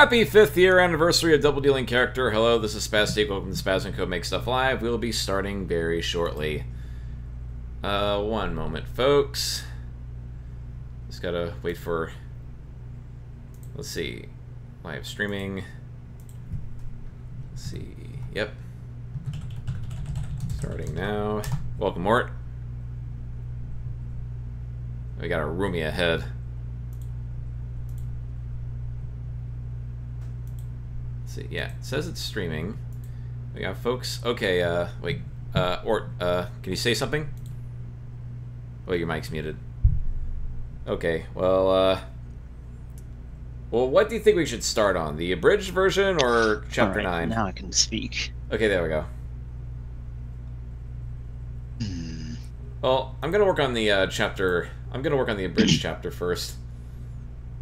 Happy 5th year anniversary of Double Dealing Character. Hello, this is Spastic. Welcome to Spaz & Co. Make Stuff Live. We'll be starting very shortly. One moment, folks. Just gotta wait for... Let's see. Live streaming. Let's see. Yep. Starting now. Welcome, Mort. We got a roomie ahead. See, yeah, it says it's streaming. We got folks. Okay, wait. Can you say something? Oh, your mic's muted. Okay, well, what do you think we should start on? The abridged version or chapter 9? Now I can speak. Okay, there we go. Well, I'm gonna work on the chapter. I'm gonna work on the abridged chapter first.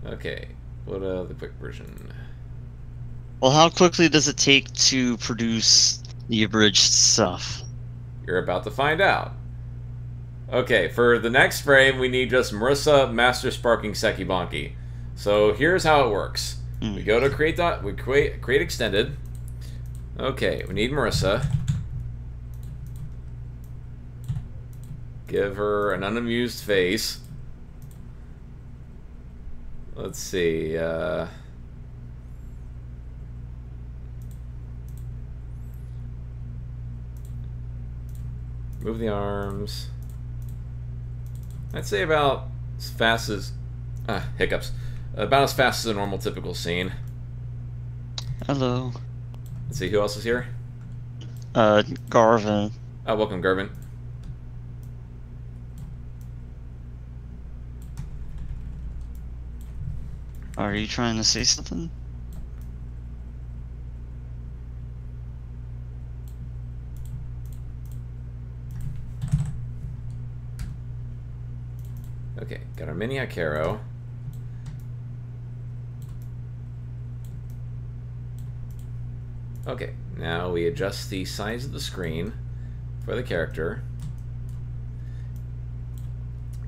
Okay, what the quick version? Well, how quickly does it take to produce the abridged stuff? You're about to find out. Okay, for the next frame, we need just Marissa Master Sparking Seki Bonki. So here's how it works. We go to create extended. Okay, we need Marissa. Give her an unamused face. Let's see. Move the arms. I'd say about as fast as... hiccups. About as fast as a normal typical scene. Hello. Let's see, who else is here? Garvin. Oh, welcome, Garvin. Are you trying to say something? Okay, got our mini Akero. Okay, now we adjust the size of the screen for the character.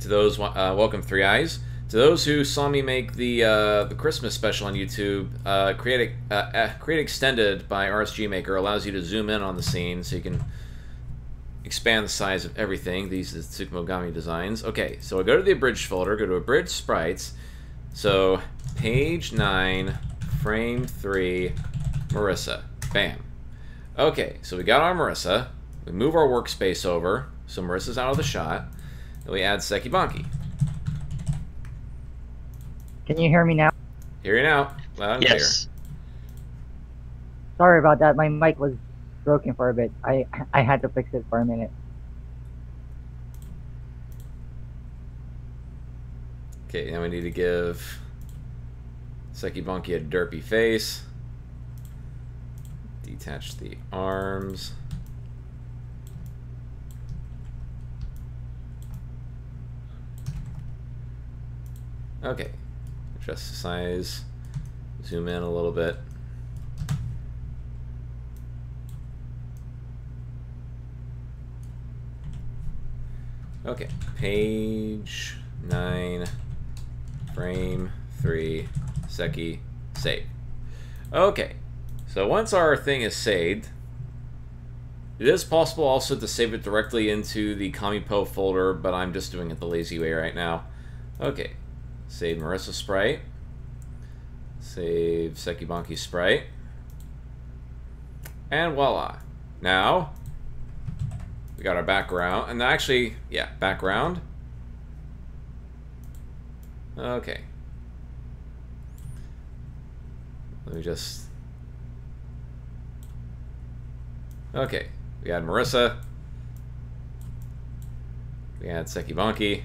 To those, welcome Three Eyes. To those who saw me make the Christmas special on YouTube, Create Extended by RSG Maker allows you to zoom in on the scene so you can expand the size of everything. These are the Tsukumogami designs. Okay, so I go to the Abridged folder, go to Abridged Sprites. So, page 9, frame 3, Marissa. Bam. Okay, so we got our Marissa. We move our workspace over, so Marissa's out of the shot. Then we add Seki Bonki. Can you hear me now? Hear you now. Loud and Yes. Sorry about that. My mic was broken for a bit. I had to fix it for a minute. Okay, now we need to give Seki Bonki a derpy face. Detach the arms. Okay, adjust the size. Zoom in a little bit. Okay, page 9, frame 3, Seki, save. Okay, so once our thing is saved, it is possible also to save it directly into the Kamipo folder, but I'm just doing it the lazy way right now. Okay, save Marissa Sprite, save Seki Bonki Sprite, and voila. Now, we got our background, and actually, yeah, background. Okay. Let me just... Okay, we got Marissa. We had Seki Bonki.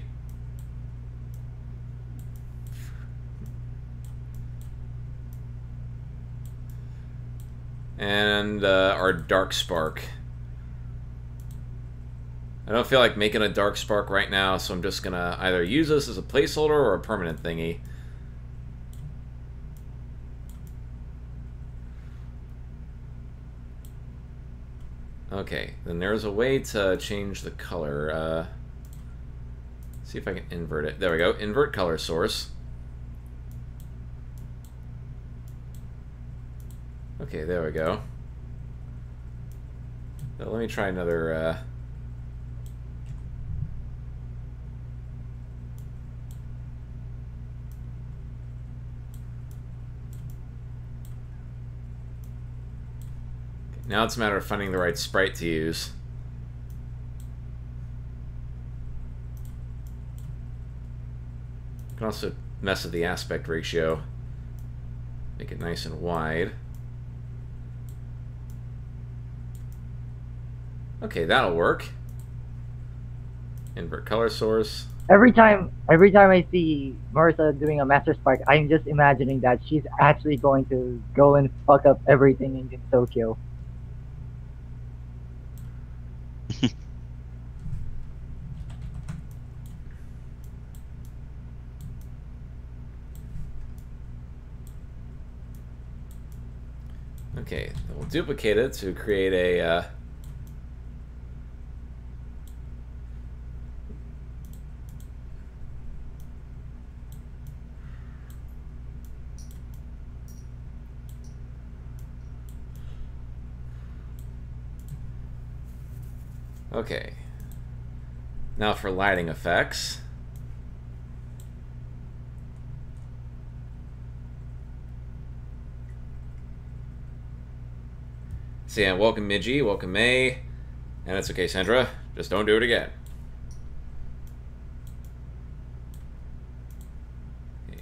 And our Dark Spark. I don't feel like making a Dark Spark right now, so I'm just gonna either use this as a placeholder or a permanent thingy. Okay, then there's a way to change the color. See if I can invert it. There we go. Invert color source. Okay, there we go. Now let me try another... Now it's a matter of finding the right sprite to use. You can also mess with the aspect ratio. Make it nice and wide. Okay, that'll work. Invert color source. Every time I see Marissa doing a Master Spark, I'm just imagining that she's actually going to go and fuck up everything in Tokyo. Okay, we'll duplicate it to create a... Okay. Now for lighting effects. So yeah, welcome Midgie, welcome May. And it's okay, Sandra. Just don't do it again. Okay.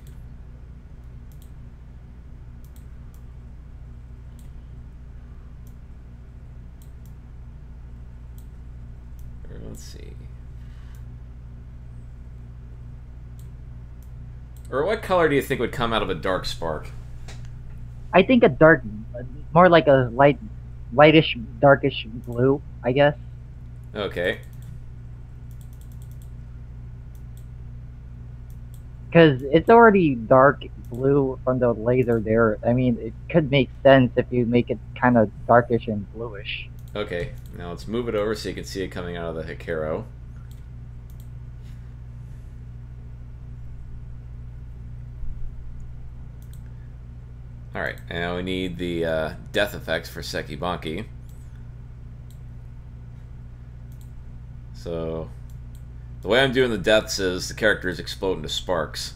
Let's see. Or what color do you think would come out of a dark spark? I think a dark, more like a lightish, darkish blue, I guess. Okay. Because it's already dark blue from the laser there. I mean, it could make sense if you make it kind of darkish and bluish. Okay, now let's move it over so you can see it coming out of the Hikaro. Alright, now we need the death effects for Sekibanki. So, the way I'm doing the deaths is the characters explode into sparks.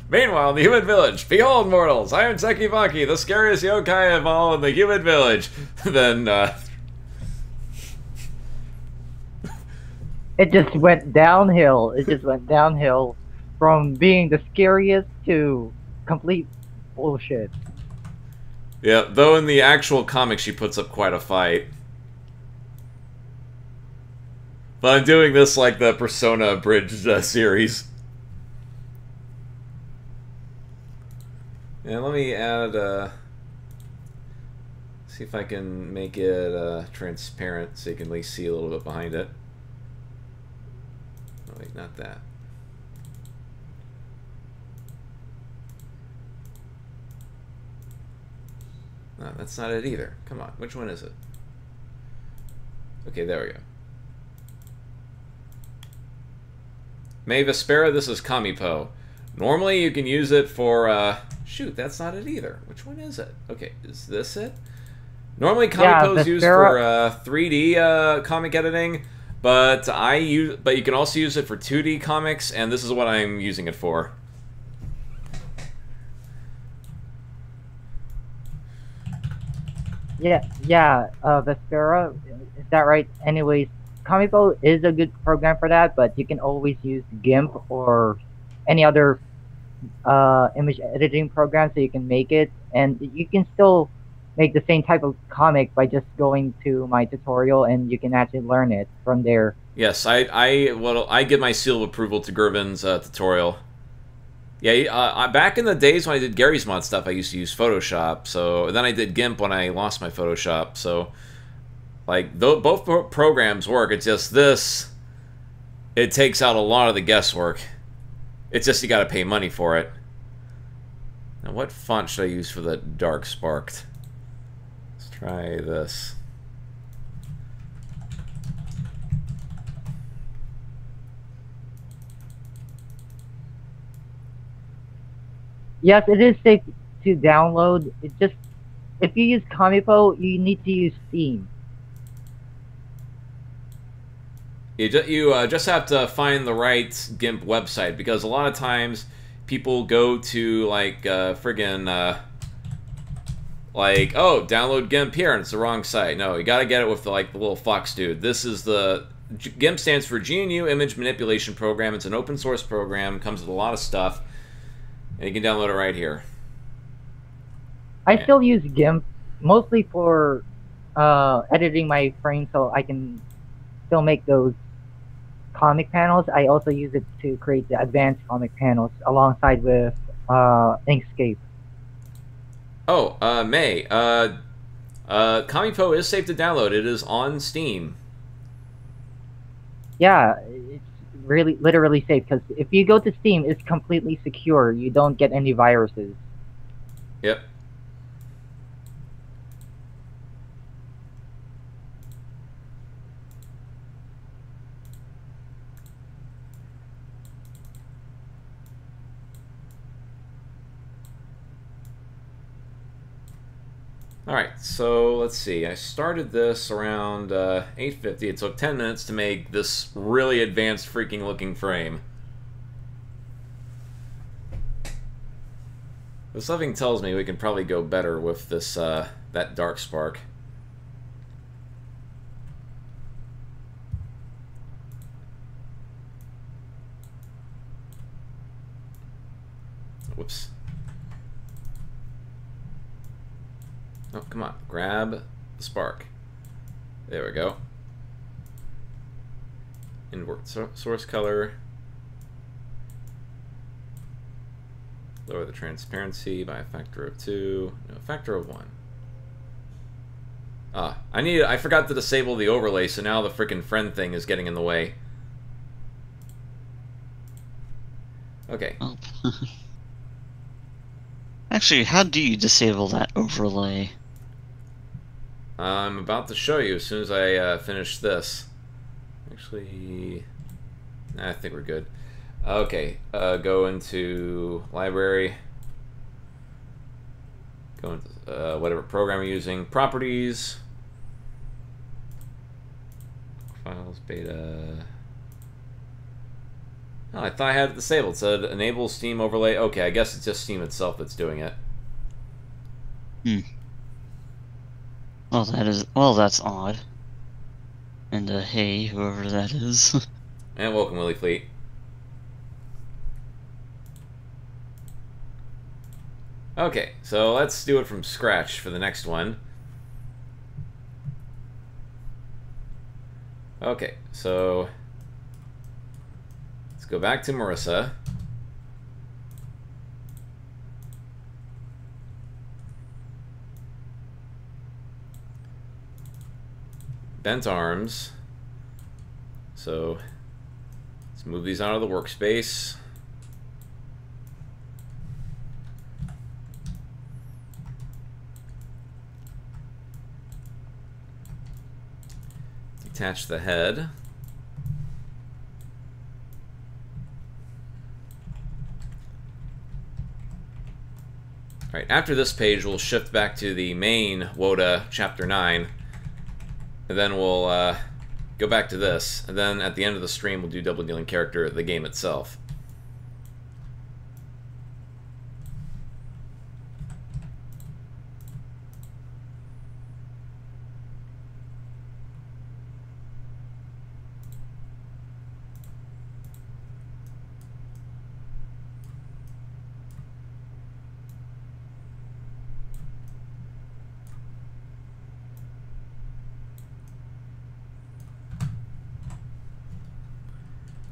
Meanwhile, in the human village, behold, mortals, I am Sekibanki, the scariest yokai of all in the human village. Then, It just went downhill. It just went downhill from being the scariest to complete bullshit. yeah, though in the actual comic she puts up quite a fight. But I'm doing this like the Persona Abridged series. And let me add, see if I can make it transparent so you can at least see a little bit behind it. Oh wait, not that. No, that's not it either. Come on, which one is it? Okay, there we go. May Vespera, this is Kamipo. Normally you can use it for, shoot, that's not it either. Which one is it? Okay, is this it? Normally Kamipo is used for 3D comic editing. But you can also use it for 2D comics, and this is what I'm using it for. Yeah, Vespera, is that right? Anyways, Comipo is a good program for that, but you can always use GIMP or any other image editing program so you can make it, and you can still make the same type of comic by just going to my tutorial, and you can actually learn it from there. Yes, I give my seal of approval to Gervin's tutorial. Yeah, back in the days when I did Gary's Mod stuff, I used to use Photoshop. So then I did GIMP when I lost my Photoshop. So, like, both programs work. It's just this, it takes out a lot of the guesswork. It's just you got to pay money for it. Now, what font should I use for the dark sparked? Let's try this. Yes, it is safe to download. It just, if you use Comipo, you need to use Steam. You just have to find the right GIMP website, because a lot of times people go to like like, oh, download GIMP here, and it's the wrong site. No, you got to get it with the little fox dude. This is the GIMP stands for GNU Image Manipulation Program. It's an open source program, comes with a lot of stuff, and you can download it right here. I still use GIMP mostly for editing my frames, so I can still make those comic panels. I also use it to create the advanced comic panels alongside with Inkscape. Oh, May, Comipo is safe to download. It is on Steam. Yeah, it's really literally safe, because if you go to Steam, it's completely secure. You don't get any viruses. Yep. Alright, so let's see. I started this around 8:50. It took 10 minutes to make this really advanced freaking looking frame. But something tells me we can probably go better with this that dark spark. Whoops. Oh, come on. Grab the spark. There we go. Invert source color. Lower the transparency by a factor of 2. No, a factor of 1. Ah, I forgot to disable the overlay, so now the frickin' friend thing is getting in the way. Okay. Oh. Actually, how do you disable that overlay? I'm about to show you as soon as I finish this. Actually, I think we're good. Okay, go into library. Go into whatever program you're using. Properties. Files, beta. Oh, I thought I had it disabled. It said enable Steam overlay. Okay, I guess it's just Steam itself that's doing it. Hmm. Well, that's odd. And hey, whoever that is. And welcome, Willie Fleet. Okay, so let's do it from scratch for the next one. Okay, so let's go back to Marissa. Bent arms. So let's move these out of the workspace. Detach the head. Alright, after this page, we'll shift back to the main WOTA Chapter 9. And then we'll go back to this, and then at the end of the stream we'll do double dealing character, the game itself.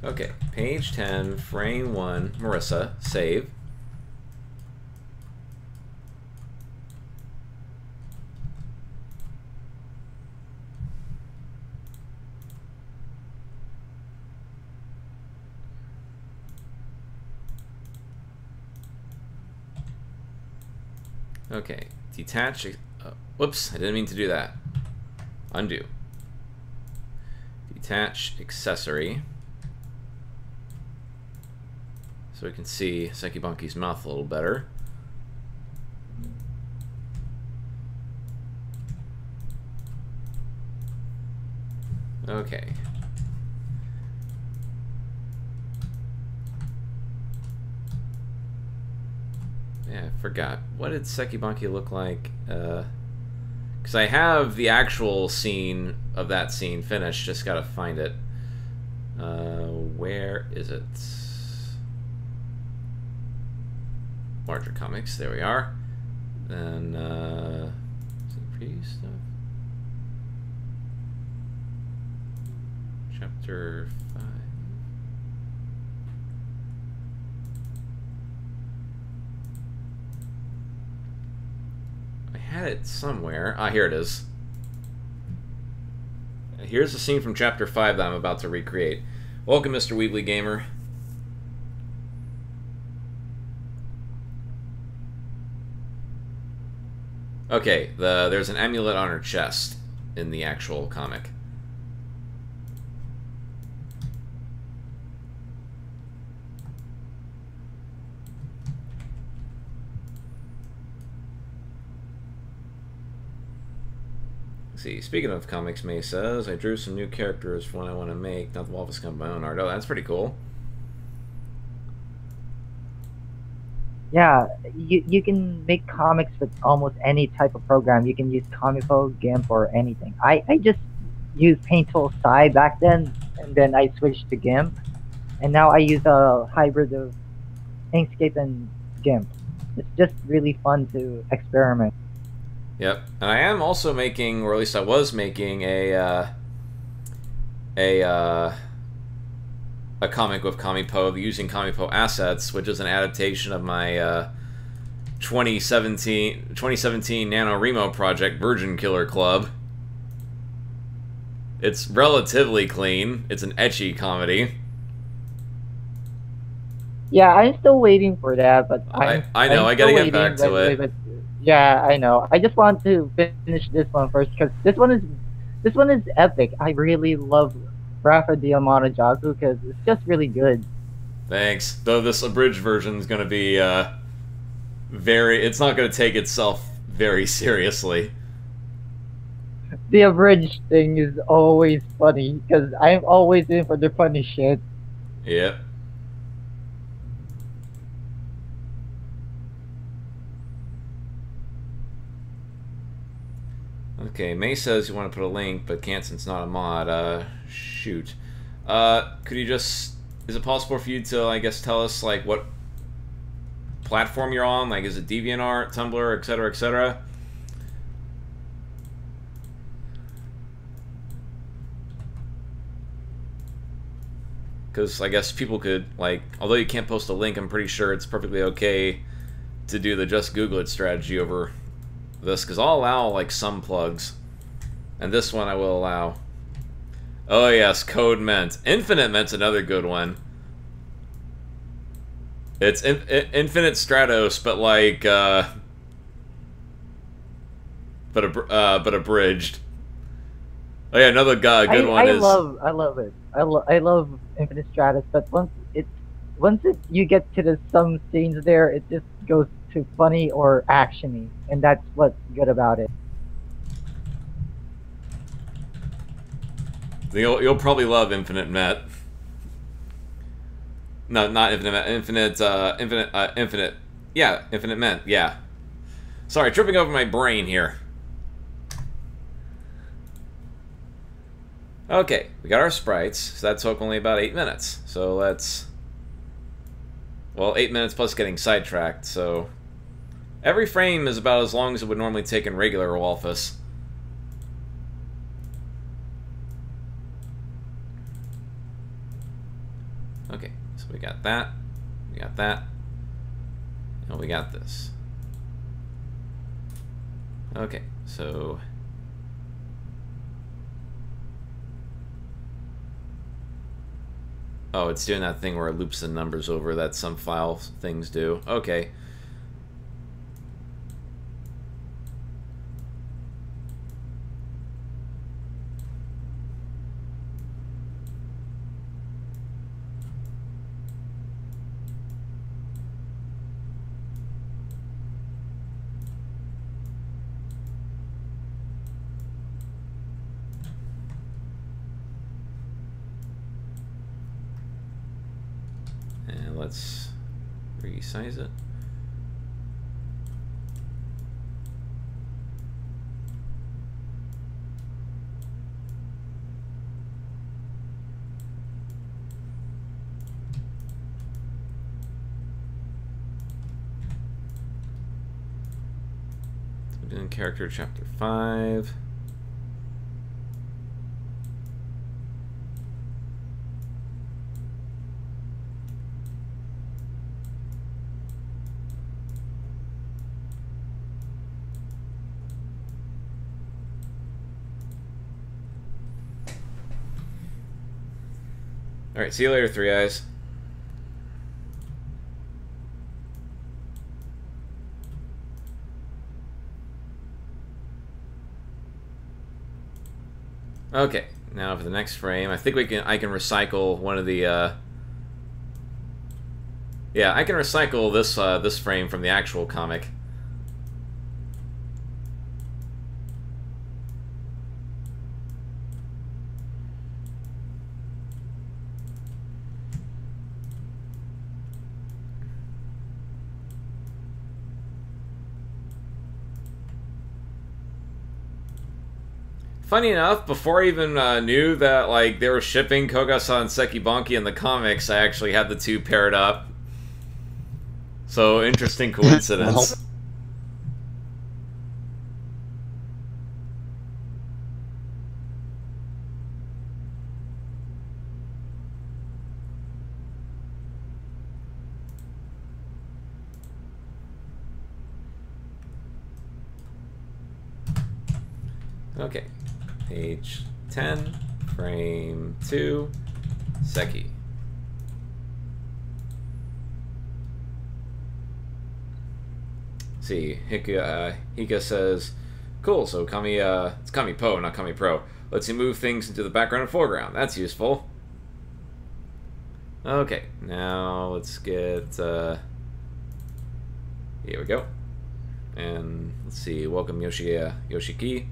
Okay, page 10, frame 1, Marissa, save. Okay, detach, whoops, I didn't mean to do that. Undo. Detach accessory. So we can see Sekibanki's mouth a little better. Okay. Yeah, I forgot. What did Sekibanki look like? Because I have the actual scene of that scene finished, just gotta find it. Where is it? Larger comics, there we are. Then, is it preview stuff? Chapter 5. I had it somewhere. Ah, here it is. Here's the scene from Chapter 5 that I'm about to recreate. Welcome, Mr. Weebly Gamer. Okay, there's an amulet on her chest in the actual comic. Let's see, speaking of comics, May says, I drew some new characters for one I want to make, not the Waffles Come by my own art. Oh, that's pretty cool. Yeah, you can make comics with almost any type of program. You can use Comipo, GIMP, or anything. I just used Paint Tool Sai back then, and then I switched to GIMP, and now I use a hybrid of Inkscape and GIMP. It's just really fun to experiment. Yep, and I am also making, or at least I was making, a comic with Comipo using Comipo assets, which is an adaptation of my 2017 NaNoWriMo project, Virgin Killer Club. It's relatively clean. It's an ecchi comedy. Yeah, I'm still waiting for that, but I know, I gotta get back to it. But yeah, I know. I just want to finish this one first because this one is epic. I really love Rafa Diamante Jaku because it's just really good. Thanks. Though this abridged version is going to be it's not going to take itself very seriously. The abridged thing is always funny because I'm always in for the funny shit. Yep. Okay, May says you want to put a link, but can't since not a mod. Shoot. Could you just... Is it possible for you to, I guess, tell us, like, what platform you're on? Like, is it DeviantArt, Tumblr, etc., etc.? Because I guess people could, like, although you can't post a link, I'm pretty sure it's perfectly okay to do the just Google it strategy over this, because I'll allow, like, some plugs. And this one I will allow. Oh yes, Code Ment. Infinite Ment's another good one. It's Infinite Stratos, but like, but abridged. Oh yeah, another good one is... I love it. I love Infinite Stratus, but once you get to some scenes there, it just goes to funny or actiony, and that's what's good about it. You'll probably love Infinite Met. No, not Infinite Met. Infinite. Yeah, Infinite Met. Yeah. Sorry, tripping over my brain here. Okay, we got our sprites, so that took only about 8 minutes. So let's... Well, 8 minutes plus getting sidetracked, so... Every frame is about as long as it would normally take in regular Walfus. Okay, so we got that, and we got this. Okay, so... Oh, it's doing that thing where it loops the numbers over that some file things do. Okay. And let's resize it. We're doing character chapter 5. Alright, see you later, Three Eyes. Okay, now for the next frame, I think I can recycle one of the yeah, I can recycle this frame from the actual comic. Funny enough, before I even knew that like they were shipping Koga-san and Sekibanki in the comics, I actually had the two paired up. So, interesting coincidence. Okay. Page 10, frame 2, Seki. See, Hika says, cool, so it's Kami Po, not Kami Pro. Lets you move things into the background and foreground. That's useful. Okay, now let's get, here we go. And let's see, welcome Yoshiki.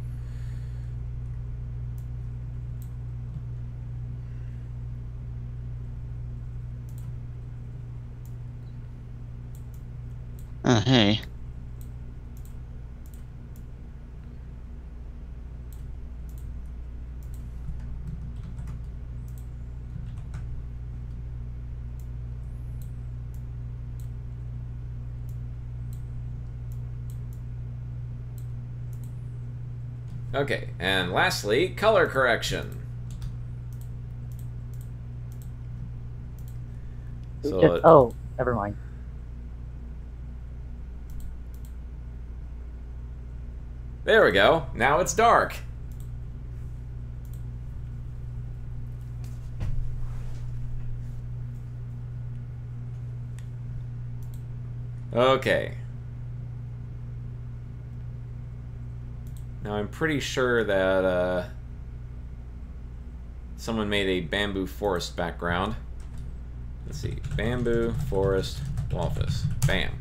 Hey. Okay, and lastly, color correction. So, oh, never mind. There we go. Now it's dark. Okay. Now I'm pretty sure that someone made a bamboo forest background. Let's see. Bamboo forest Walfus. Bam.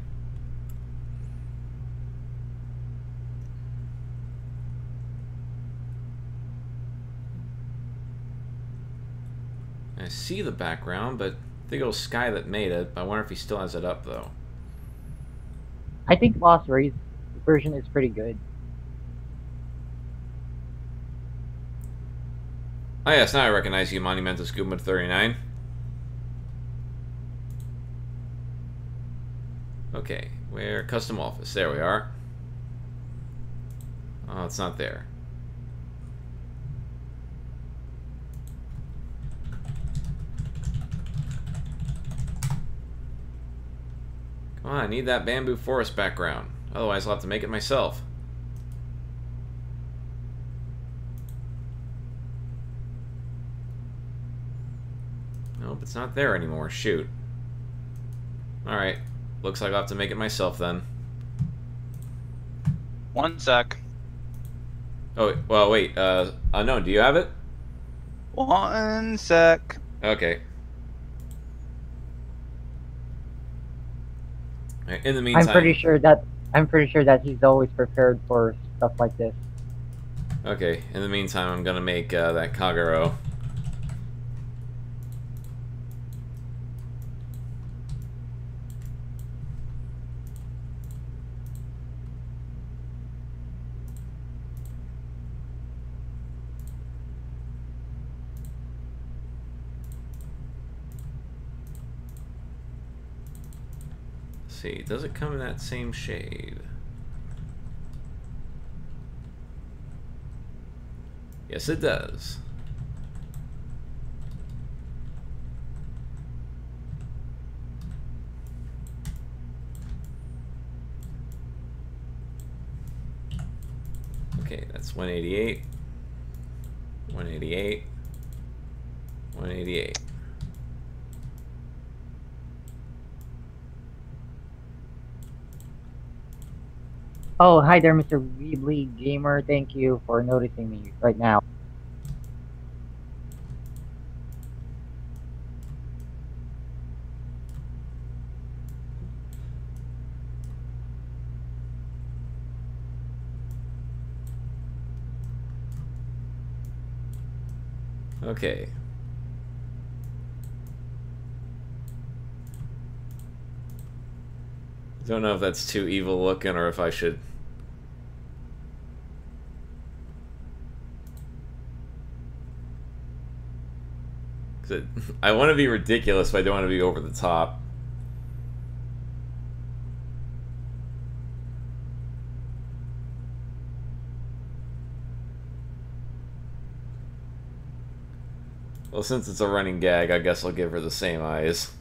see the background, but I think it was Sky that made it. I wonder if he still has it up, though. I think Lost Rays version is pretty good. Oh yes, now I recognize you, Monumental Scuba 39. Okay, where custom office? There we are. Oh, it's not there. Come on, I need that bamboo forest background. Otherwise, I'll have to make it myself. Nope, it's not there anymore. Shoot. Alright. Looks like I'll have to make it myself then. 1 sec. Oh, well, wait. Unknown, do you have it? 1 sec. Okay. Alright, in the meantime... I'm pretty sure that he's always prepared for stuff like this. Okay, in the meantime, I'm gonna make that Kagero. See, does it come in that same shade? Yes, it does. Okay, that's 188, 188, 188. Oh, hi there, Mr. Weebly Gamer. Thank you for noticing me right now. Okay. Don't know if that's too evil looking or if I should... I want to be ridiculous, but I don't want to be over the top. Well, since it's a running gag, I guess I'll give her the same eyes.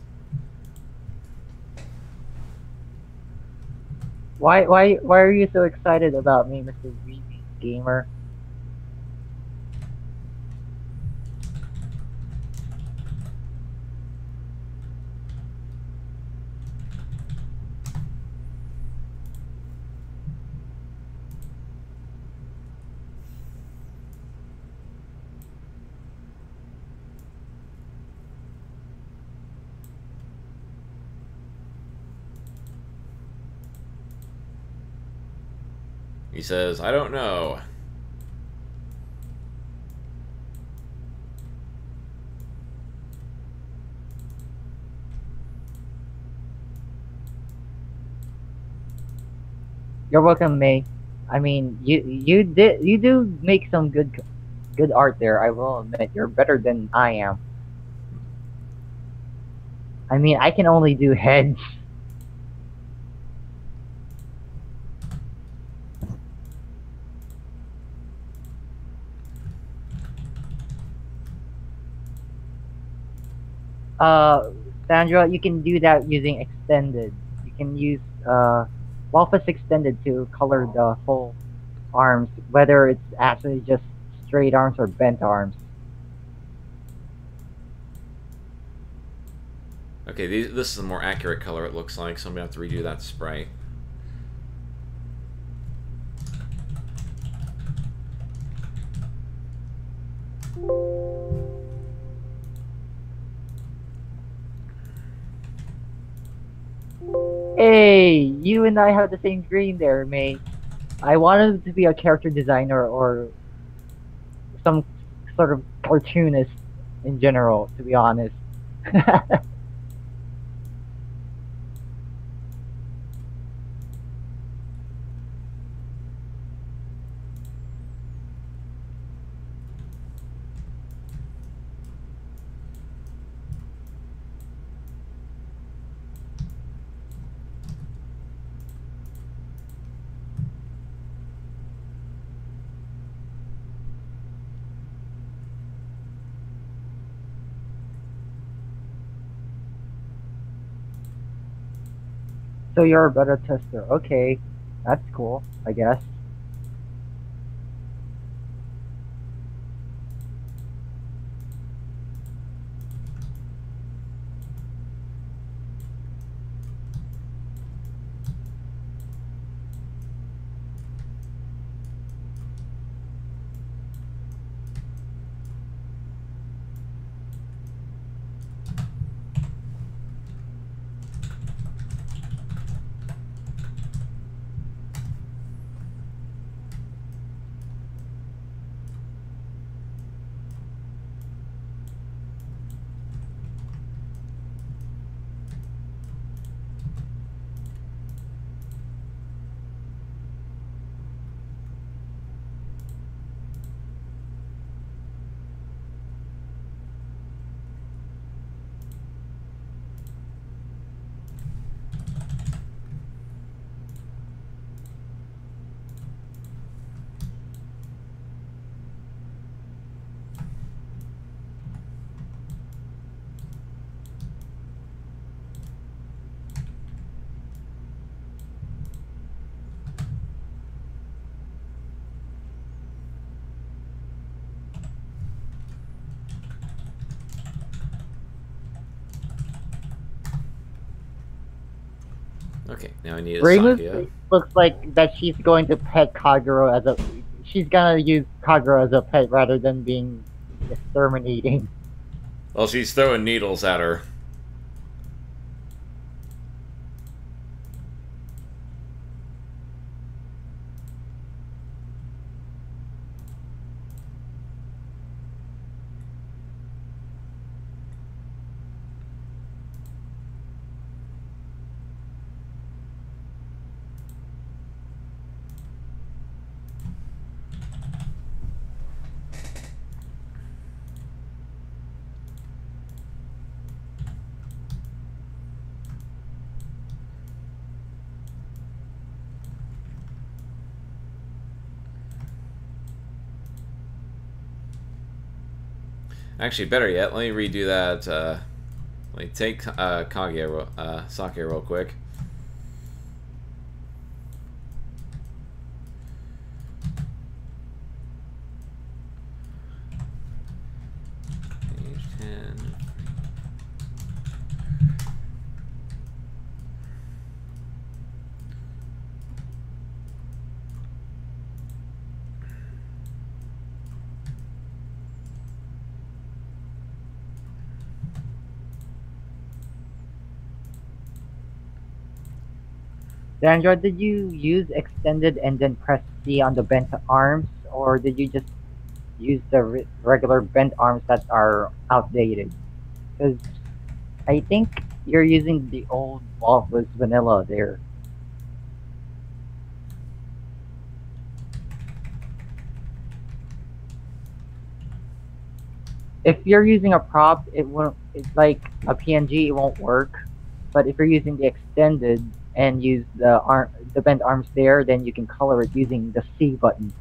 Why are you so excited about me, Mr. Weebly Gamer? He says, I don't know. You're welcome, May. I mean, you do make some good art there. I will admit, you're better than I am. I mean, I can only do heads. Sandra, you can do that using extended. You can use Walfus extended to color the full arms, whether it's actually just straight arms or bent arms. Okay, this is a more accurate color, it looks like, so I'm going to have to redo that sprite. Hey, you and I have the same dream there, mate. I wanted to be a character designer or some sort of cartoonist in general, to be honest. So you're a beta tester. Okay, that's cool, I guess. Okay, now I need a Remus Sakia. looks like that she's going to pet Kagero as a. She's gonna use Kagero as a pet rather than being exterminating. Well, she's throwing needles at her. Actually, better yet, let me redo that. Let me take Sake real quick. Page 10. Sandra, did you use extended and then press C on the bent arms, or did you just use the regular bent arms that are outdated? Because I think you're using the old Walrus vanilla there. If you're using a prop, it won't. It's like a PNG, it won't work. But if you're using the extended and use the bent arms there, then you can color it using the C button.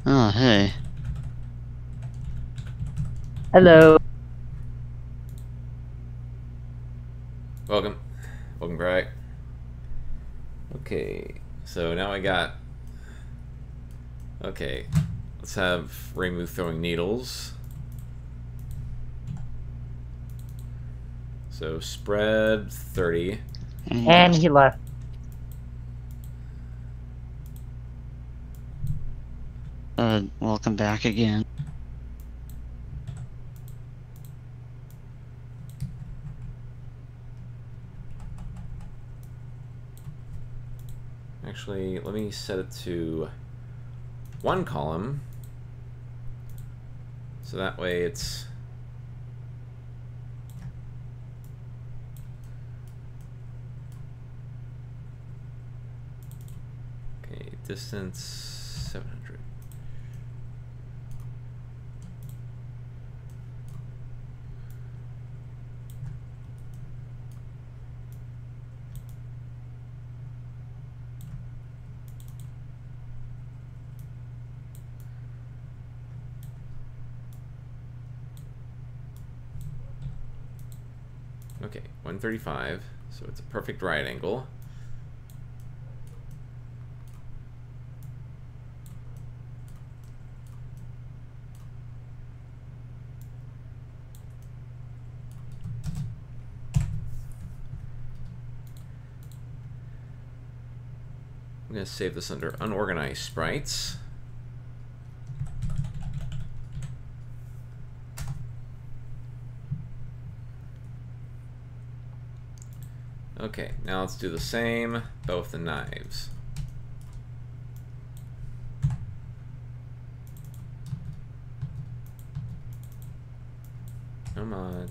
Oh, hey. Hello. Welcome. Welcome back. Okay, so now I got... Okay, let's have Reimu throwing needles. So spread 30. And he left. Welcome back again. Actually, let me set it to 1 column. So that way it's... Okay, distance 700. Okay, 135, so it's a perfect right angle. I'm going to save this under unorganized sprites. Okay, now let's do the same, but with the knives. Come on.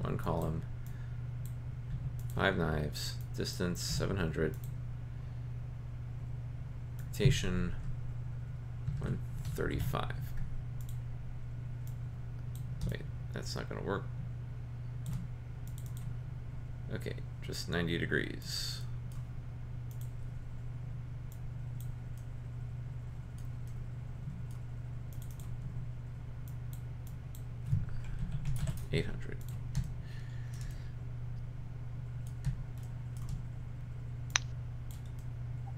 1 column. 5 knives. Distance 700. Rotation 135. Wait, that's not going to work. Okay, just 90 degrees. $800.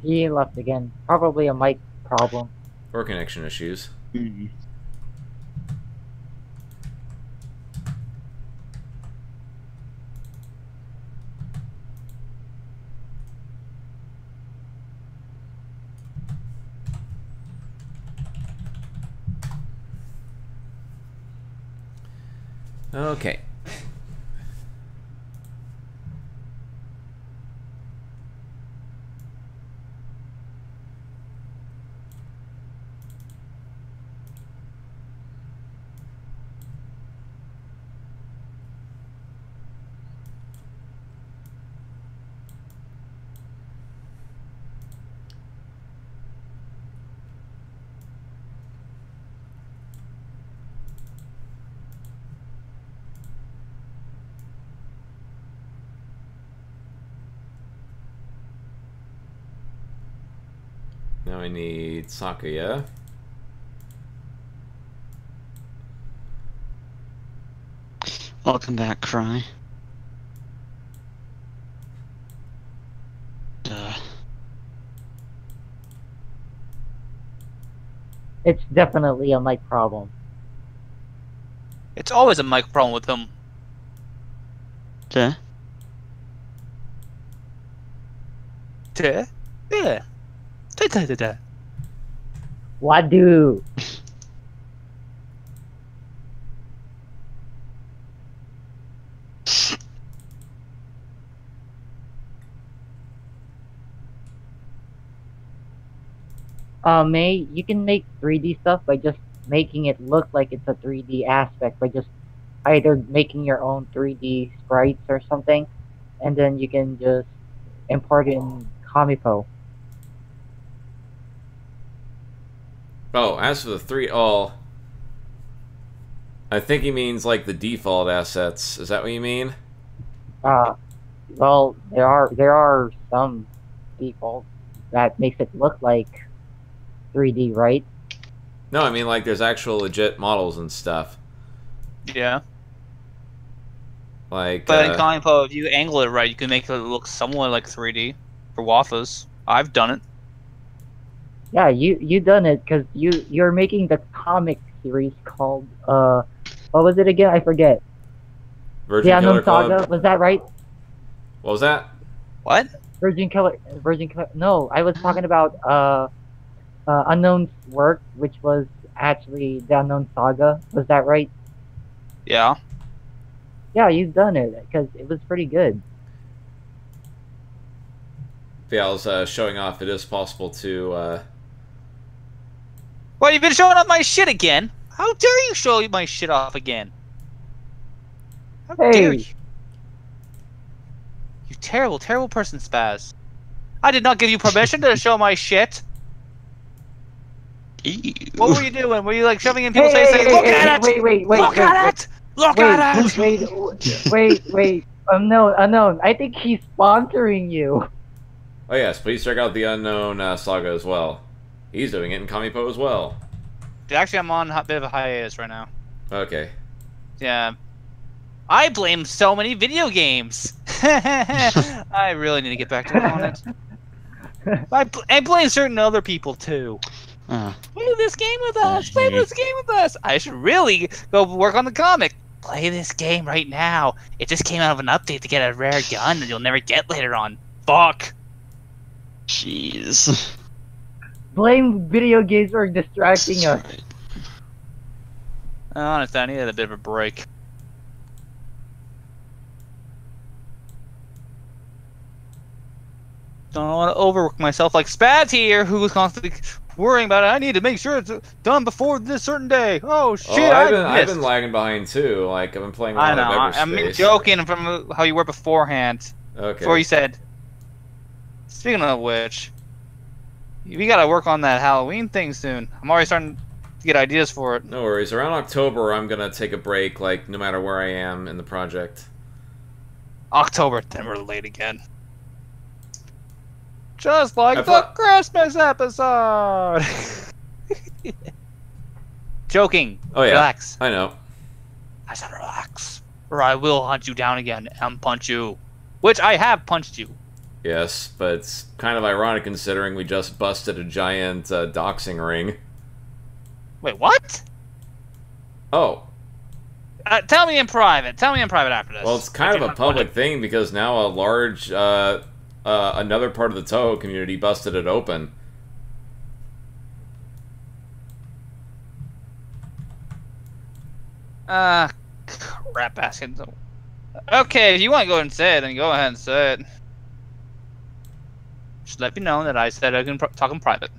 He left again. Probably a mic problem. Or connection issues. Mhm. Okay. Now I need Sakuya. Welcome back, Cry. Duh. It's definitely a mic problem. It's always a mic problem with him. Duh. Yeah. Yeah. Da. Wadu. May, you can make 3D stuff by just making it look like it's a 3D aspect by just either making your own 3D sprites or something, and then you can just import it in Kamipo. Oh, as for the 3, I think he means like the default assets. Is that what you mean? Well, there are some defaults that makes it look like 3D, right? No, I mean like there's actual legit models and stuff. Yeah. Like, But in Comic if you angle it right, you can make it look somewhat like 3D for waffles. I've done it. Yeah, you done it because you're making the comic series called what was it again? I forget. Virgin The Killer Unknown Saga, Club. was that right? What was that? What? Virgin Killer. No, I was talking about Unknown's work, which was actually the Unknown Saga. Was that right? Yeah. Yeah, you've done it because it was pretty good. Yeah, I was showing off. It is possible to. Well, you've been showing off my shit again. How dare you show my shit off again? How dare Hey, you? You terrible, terrible person, Spaz. I did not give you permission to show my shit. Ew. What were you doing? Were you like shoving in hey, people's face saying, "Look at it! wait, Look at it! Look at it!" wait. Unknown. I think he's sponsoring you. Oh yes, please check out the Unknown Saga as well. He's doing it in Kamipo as well. Actually, I'm on a bit of a hiatus right now. Okay. Yeah. I blame so many video games. I really need to get back to on it. I blame certain other people too. Play this game with us. Play this game with us. I should really go work on the comic. Play this game right now. It just came out of an update to get a rare gun that you'll never get later on. Fuck. Jeez. Blame video games for distracting us. Right. Honestly, I needed a bit of a break. Don't want to overwork myself like Spaz here, who was constantly worrying about it. I need to make sure it's done before this certain day. Oh shit! Oh, I've missed. been lagging behind too. Like I've been playing a I lot know. of I'm Everspace. joking from how you were beforehand. Okay. Before you said. Speaking of which, we gotta work on that Halloween thing soon. I'm already starting to get ideas for it. No worries. Around October, I'm gonna take a break. Like no matter where I am in the project. October, then we're late again. Just like I the thought- Christmas episode. Joking. Oh yeah. Relax. I know. I said relax, or I will hunt you down again and punch you. Which I have punched you. Yes, but it's kind of ironic considering we just busted a giant doxing ring. Wait, what? Oh. Tell me in private. Tell me in private after this. Well, it's kind of a public thing because now a large, another part of the Toho community busted it open. Crap basket. Okay, if you want to go and say it, then go ahead and say it. Just let me know that I said I can talk in private.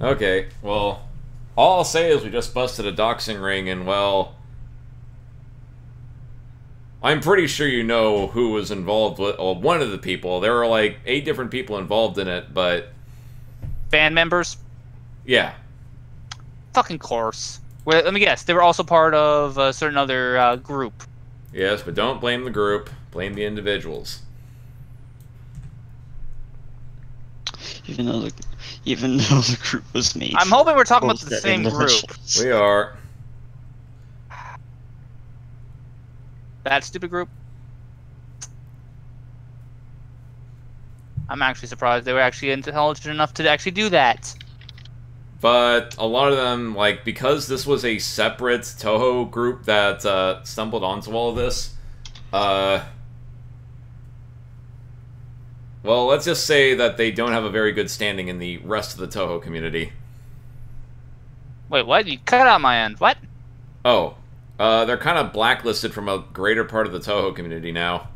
Okay, well, all I'll say is we just busted a doxing ring, and well, I'm pretty sure you know who was involved with, well, one of the people. There were like 8 different people involved in it, but Fan members? yeah. Fucking course. Well, let me guess. They were also part of a certain other group. Yes, but don't blame the group. Blame the individuals. Even though the group was made. I'm hoping we're talking about for the same group. individuals. We are. That stupid group. I'm actually surprised they were actually intelligent enough to actually do that. But a lot of them, like, because this was a separate Toho group that stumbled onto all of this, well, let's just say that they don't have a very good standing in the rest of the Toho community. Wait, what? You cut out my end. What? Oh, they're kind of blacklisted from a greater part of the Toho community now.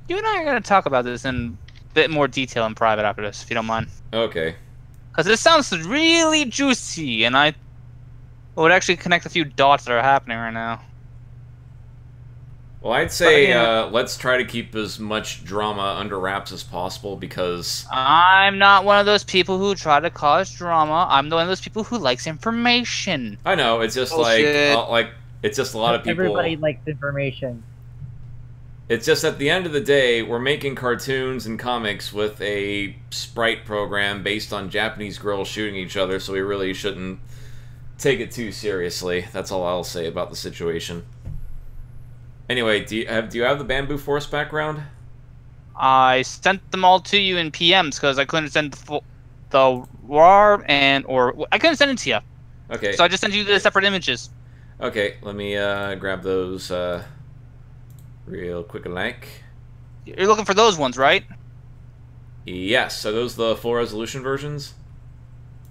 You and I are going to talk about this in a bit more detail in private after this, if you don't mind. Okay. Because this sounds really juicy, and I would actually connect a few dots that are happening right now. Well, I'd say yeah. let's try to keep as much drama under wraps as possible because I'm not one of those people who try to cause drama. I'm one of those people who likes information. I know it's just Bullshit. like it's just a lot of people. Everybody likes information. It's just at the end of the day, we're making cartoons and comics with a sprite program based on Japanese girls shooting each other, so we really shouldn't take it too seriously. That's all I'll say about the situation. Anyway, do you have the Bamboo Force background? I sent them all to you in PMs because I couldn't send the RAR or I couldn't send it to you. Okay. So I just sent you the separate images. Okay, let me grab those real quick like. You're looking for those ones, right? Yes, are those the full resolution versions?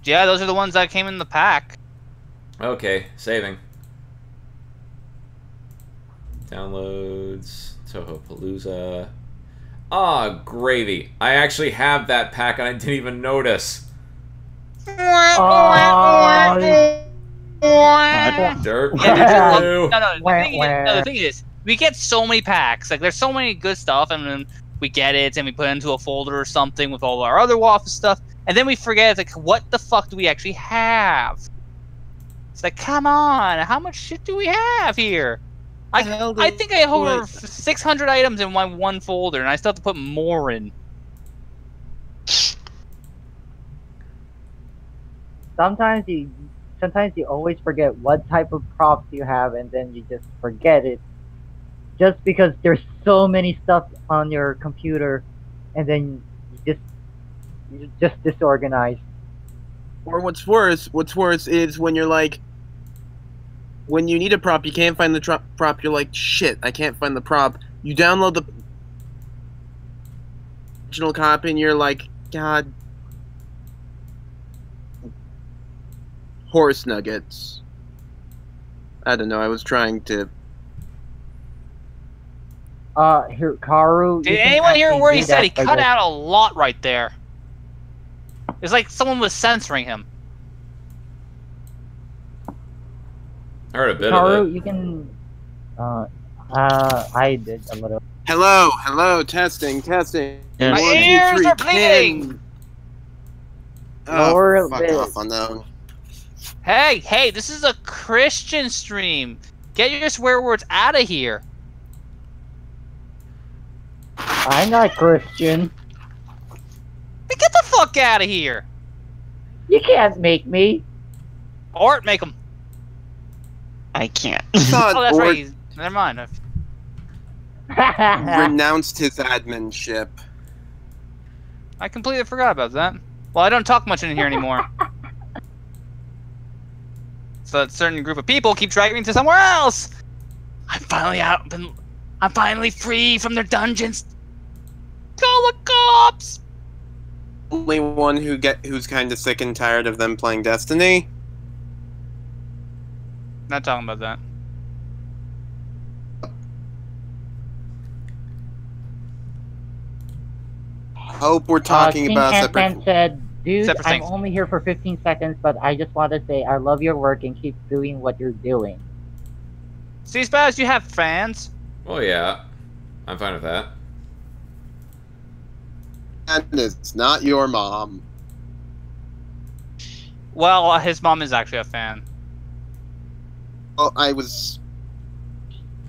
Yeah, those are the ones that came in the pack. Okay, saving. Downloads, Toho Palooza. Ah, gravy. I actually have that pack and I didn't even notice. Dirt. Yeah, Blue. The thing is, we get so many packs. Like, there's so many good stuff, and then we get it, and we put it into a folder or something with all our other Waffle stuff, and then we forget, like, what the fuck do we actually have? It's like, come on, how much shit do we have here? I think I have over 600 items in my one folder, and I still have to put more in. Sometimes you always forget what type of props you have, and then you just forget it, just because there's so many stuff on your computer, and then you're just disorganized. Or what's worse is when you're like, when you need a prop, you can't find the prop. You're like, shit, I can't find the prop. You download the original copy, and you're like, God. Horse nuggets. I don't know, I was trying to... Here, Karu. Did anyone hear where he said he cut out a lot right there? It's like someone was censoring him. I heard a bit Karu, of it. you can... I did a little... Hello, testing. Yes. My ears are bleeding! Oh, fuck off on that one. Hey, this is a Christian stream. Get your swear words out of here. I'm not Christian. Hey, get the fuck out of here. You can't make me. Art, make him. I can't. Oh, that's right. Never mind. Renounced his adminship. I completely forgot about that. Well, I don't talk much in here anymore. So a certain group of people keep dragging me to somewhere else. I'm finally out. I'm finally free from their dungeons. Call the cops. Only one who's kind of sick and tired of them playing Destiny. Not talking about that. Hope we're talking about separate. Said, dude, separate I'm things. only here for 15 seconds, but I just want to say I love your work and keep doing what you're doing. See, Spaz, you have fans. Oh yeah, I'm fine with that. And it's not your mom. Well, his mom is actually a fan. Oh, I was...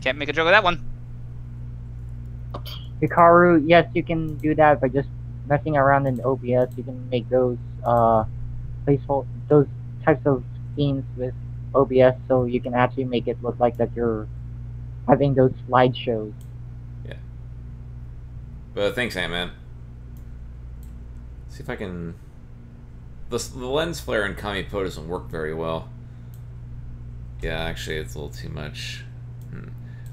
Can't make a joke of that one. Hikaru, yes, you can do that by just messing around in OBS. You can make those those types of scenes with OBS, so you can actually make it look like that you're having those slideshows. Yeah. But thanks, Ant-Man. See if I can... The lens flare in Kamipo doesn't work very well. Yeah, actually, it's a little too much.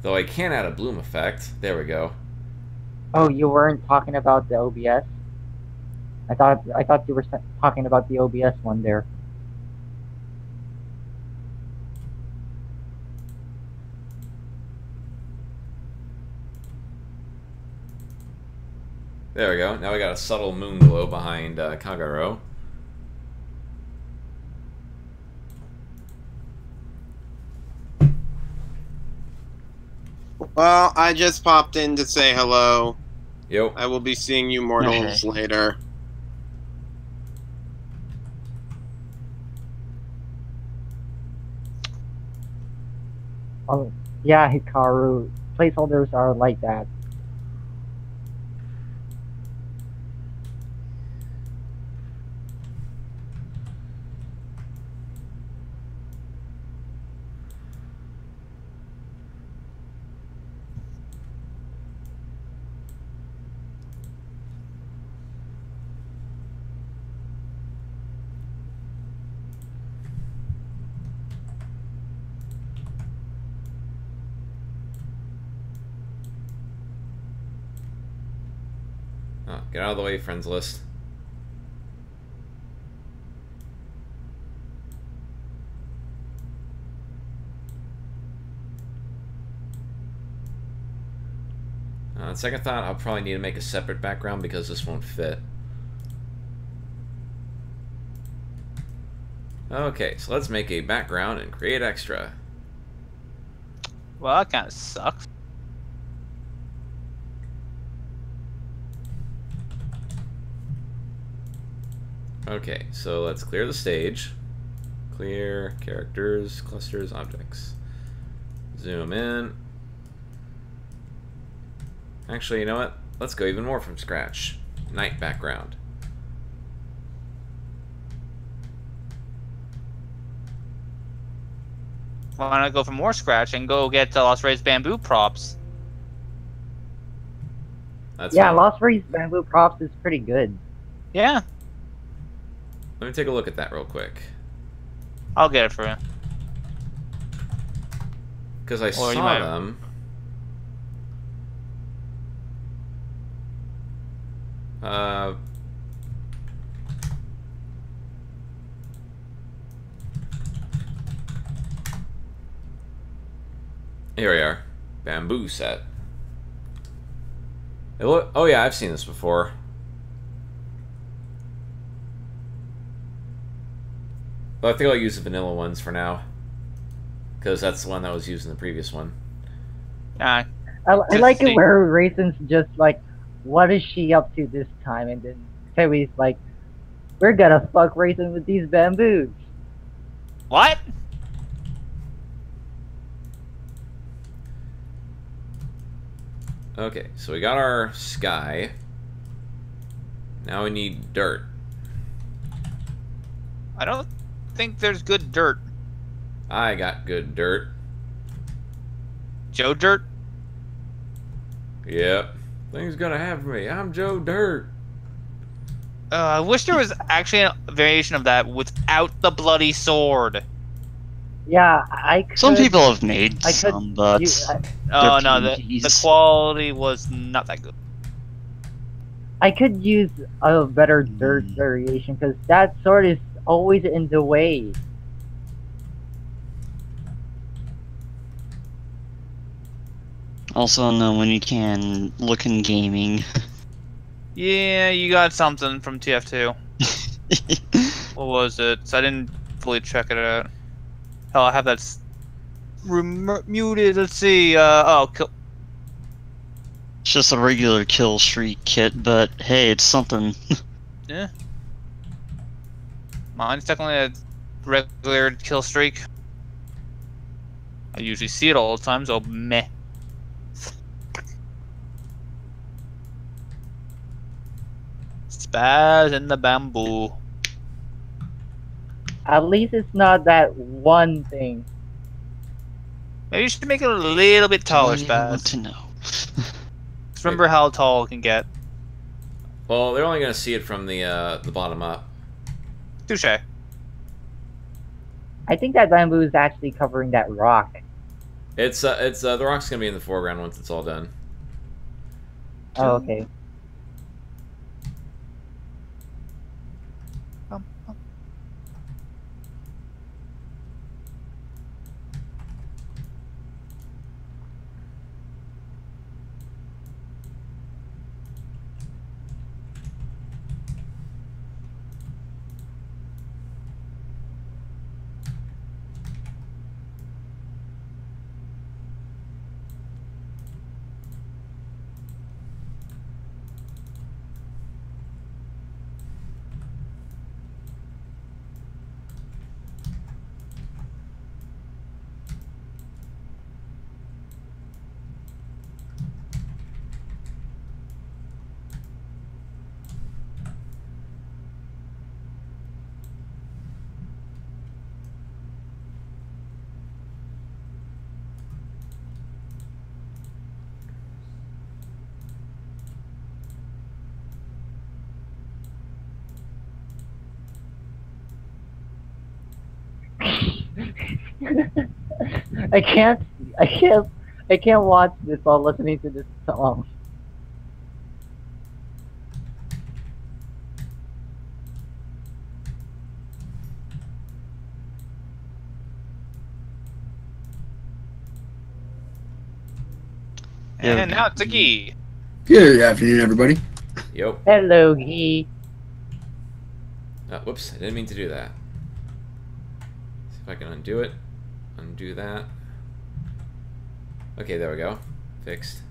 Though I can add a bloom effect. There we go. Oh, you weren't talking about the OBS? I thought you were talking about the OBS one there. There we go. Now we got a subtle moon glow behind Kagero. Well, I just popped in to say hello. Yo. I will be seeing you mortals later. Oh, yeah, Hikaru. Placeholders are like that. Get out of the way, friends list. On second thought, I'll probably need to make a separate background because this won't fit. Okay, so let's make a background and create extra. Well, that kind of sucks. Okay, so let's clear the stage. Clear characters, clusters, objects. Zoom in. Actually, you know what? Let's go even more from scratch. Night background. Why not go for more scratch and go get Lost Rays bamboo props? That's Yeah, fine. Lost Rays bamboo props is pretty good. Yeah, Let me take a look at that real quick. I'll get it for you. Because I Or saw you might- them. Here we are. Bamboo set. Oh yeah, I've seen this before. But I think I'll use the vanilla ones for now. Because that's the one that was used in the previous one. Nah, I like see. it where Raisin's just like, what is she up to this time? And then Terry's like, we're gonna fuck Raisin with these bamboos. what? Okay, so we got our sky. Now we need dirt. I don't think there's good dirt. I got good dirt. Joe Dirt? Yep. Things gonna happen to me. I'm Joe Dirt. I wish there was actually a variation of that without the bloody sword. Yeah, I could. Some people have made I could. some, but Oh They're no, the PNGs. quality was not that good. I could use a better dirt variation because that sword is always in the way. also know when you can look in gaming. Yeah, you got something from TF2. What was it? So I didn't fully check it out. Hell, I have that muted. Let's see. Kill. It's just a regular kill streak kit, but hey, it's something. Yeah. Mine's definitely a regular kill streak. I usually see it all the time, so meh. Spaz in the bamboo. At least it's not that one thing. Maybe you should make it a little bit taller, Don't even want Spaz. to know. Just remember how tall it can get. Well, they're only gonna see it from the bottom up. Touche. I think that bamboo is actually covering that rock. It's the rock's gonna be in the foreground once it's all done. Oh, okay. I can't watch this while listening to this song. And now it's a Gee. Good afternoon, everybody. Yep. Hello, Gee. Whoops, I didn't mean to do that. See if I can undo it. Undo that. Okay, there we go. Fixed.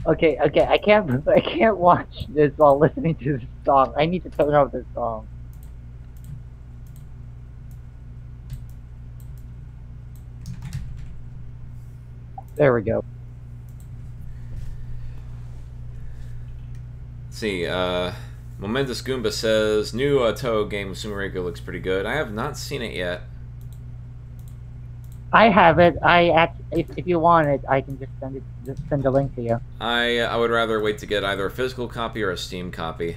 Okay, I can't watch this while listening to this song. I need to turn off this song. There we go. Let's see, Momentous Goomba says, new Toho game with Sumo Reiko looks pretty good. I have not seen it yet. I have it. If you want it, I can just send a link to you. I would rather wait to get either a physical copy or a Steam copy.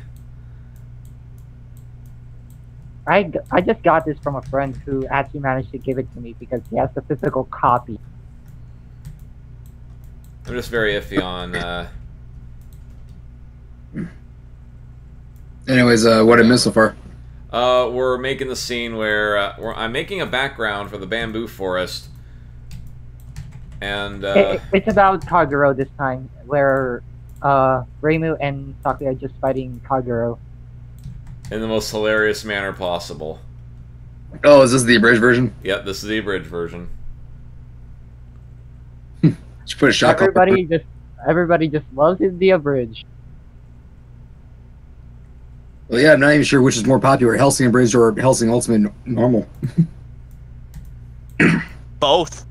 I just got this from a friend who actually managed to give it to me because he has the physical copy. I'm just very iffy on, Anyways, what I missed so far? we're making the scene where, I'm making a background for the bamboo forest. And, it's about Kagero this time, where, Reimu and Saki are just fighting Kagero. in the most hilarious manner possible. Oh, is this the abridged version? Yep, this is the abridged version. Should put a shot. Everybody just loves the abridged. Well, yeah, I'm not even sure which is more popular, Hellsing Abridged or Hellsing Ultimate Normal. Both.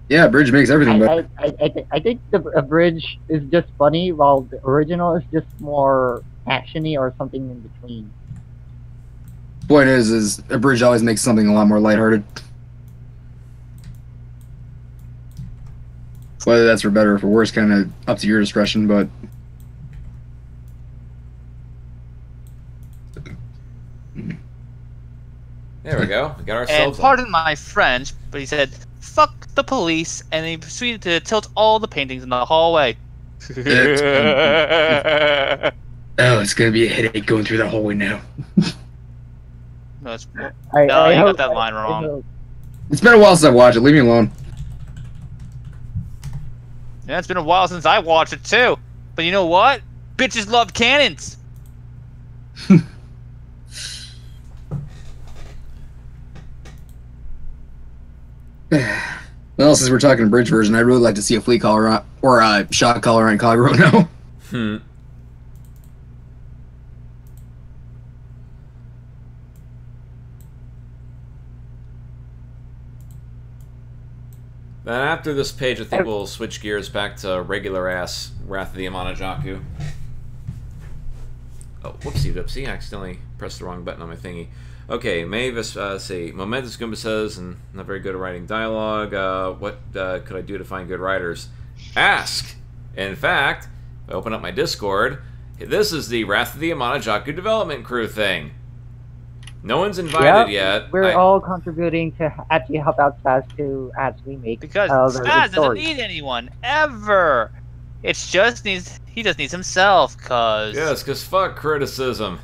Yeah, Abridged makes everything better. I think the abridged is just funny, while the original is just more actiony or something in between. Point is Abridged always makes something a lot more lighthearted. Whether that's for better or for worse, kind of up to your discretion, but... There we go. We got ourselves. And pardon my French, but he said, "Fuck the police," and he proceeded to tilt all the paintings in the hallway. Oh, it's gonna be a headache going through the hallway now. No, you I got hope- that line I wrong. hope- It's been a while since I watched it. Leave me alone. Yeah, it's been a while since I watched it too. But you know what? Bitches love cannons. Well, since we're talking bridge version, I'd really like to see a fleet collar on, or a shot collar on Kagero now. Hmm. Then after this page, I think we'll switch gears back to regular ass Wrath of the Amanajaku. Oh, whoopsie doopsie! I accidentally pressed the wrong button on my thingy. Okay, Mavis, see, Momentous Goomba says, and not very good at writing dialogue. What could I do to find good writers? Ask! In fact, if I open up my Discord, this is the Wrath of the Amanajaku development crew thing. No one's invited yet. We're all contributing to actually help out Spaz to actually make Because the Spaz doesn't story. need anyone ever. It's just he just needs himself. Cause Yes, because fuck criticism.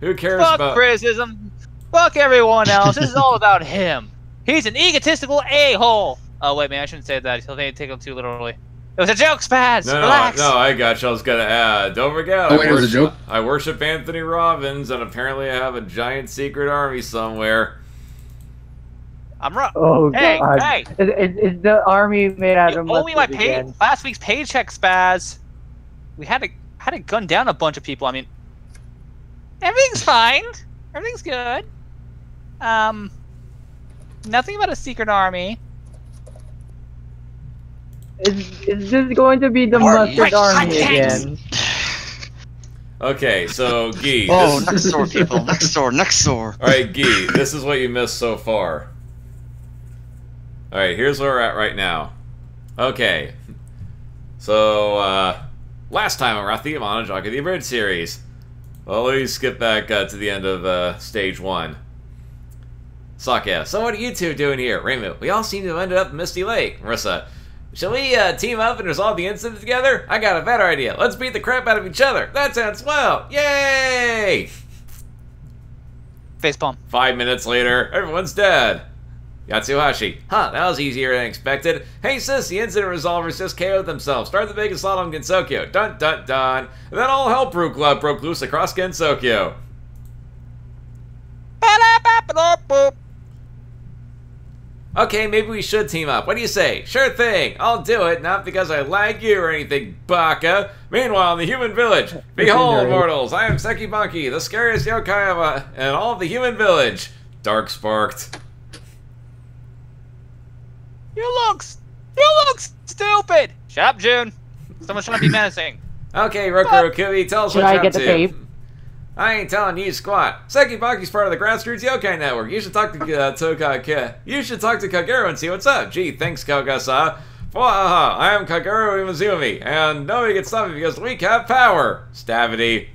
Who cares fuck about... criticism. Fuck everyone else. This is all about him. He's an egotistical a-hole. Oh wait, man, I shouldn't say that. He'll take him too literally. It was a joke, Spaz. Relax. No, I got you. I was gonna add. Don't forget. Oh, wait, it was a joke? I worship Anthony Robbins, and apparently I have a giant secret army somewhere. I'm wrong. Oh Hey, god. hey. Is the army made out You of owe me my mustard again? last week's paycheck, Spaz. We had to gun down a bunch of people. I mean, everything's fine. Everything's good. Nothing about a secret army. Is this going to be the mustard army again? Okay, so Guy. Oh, this- next door, people. Next door, next door. All right, Guy. This is what you missed so far. All right, here's where we're at right now. Okay, so last time on Wrath of the Amanajaku, the Abridged series. Well, let me skip back to the end of stage 1. Sakya, so what are you two doing here? Reimu, we all seem to have ended up in Misty Lake. Marissa, Shall we team up and resolve the incident together? I got a better idea. Let's beat the crap out of each other. That sounds swell. Yay! Facepalm. 5 minutes later, everyone's dead. Yatsuhashi. Huh, that was easier than expected. Hey sis, the incident resolvers just KO'd themselves. Start the biggest slaughter on Gensokyo. Dun dun dun. And then all hell broke loose across Gensokyo. Okay, maybe we should team up. What do you say? Sure thing. I'll do it, not because I like you or anything, baka. Meanwhile, in the human village, behold, mortals, I am Sekibanki, the scariest yokai in all of the human village. Dark sparked. You look stupid. Shut up, June. Someone's trying to be menacing. Okay, Rokuro Kubi, tell us Should what I you're get up the to. tape? I ain't telling you squat. Sekibaki's part of the Grassroots Yokai Network. You should talk to Kagero and see what's up. Gee, thanks, Koga-sa. I am Kagero Imazumi, and nobody can stop me because we have power. Stavity.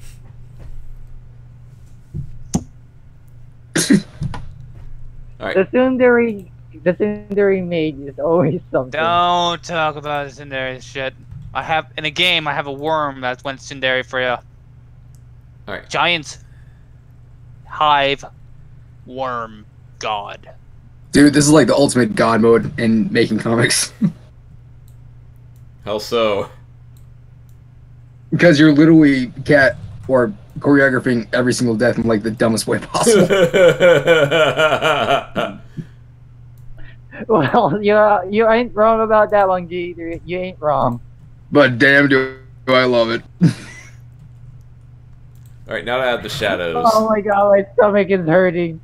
Alright. The tsundere maid is always something. Don't talk about the tsundere shit. In a game, I have a worm that went tsundere for you. Alright. Giant hive worm god. Dude, this is like the ultimate god mode in making comics. How so? Because you're literally choreographing every single death in like the dumbest way possible. Well, you ain't wrong about that one, G. You ain't wrong. But damn, do I love it. Alright, now to add the shadows. Oh my god, my stomach is hurting.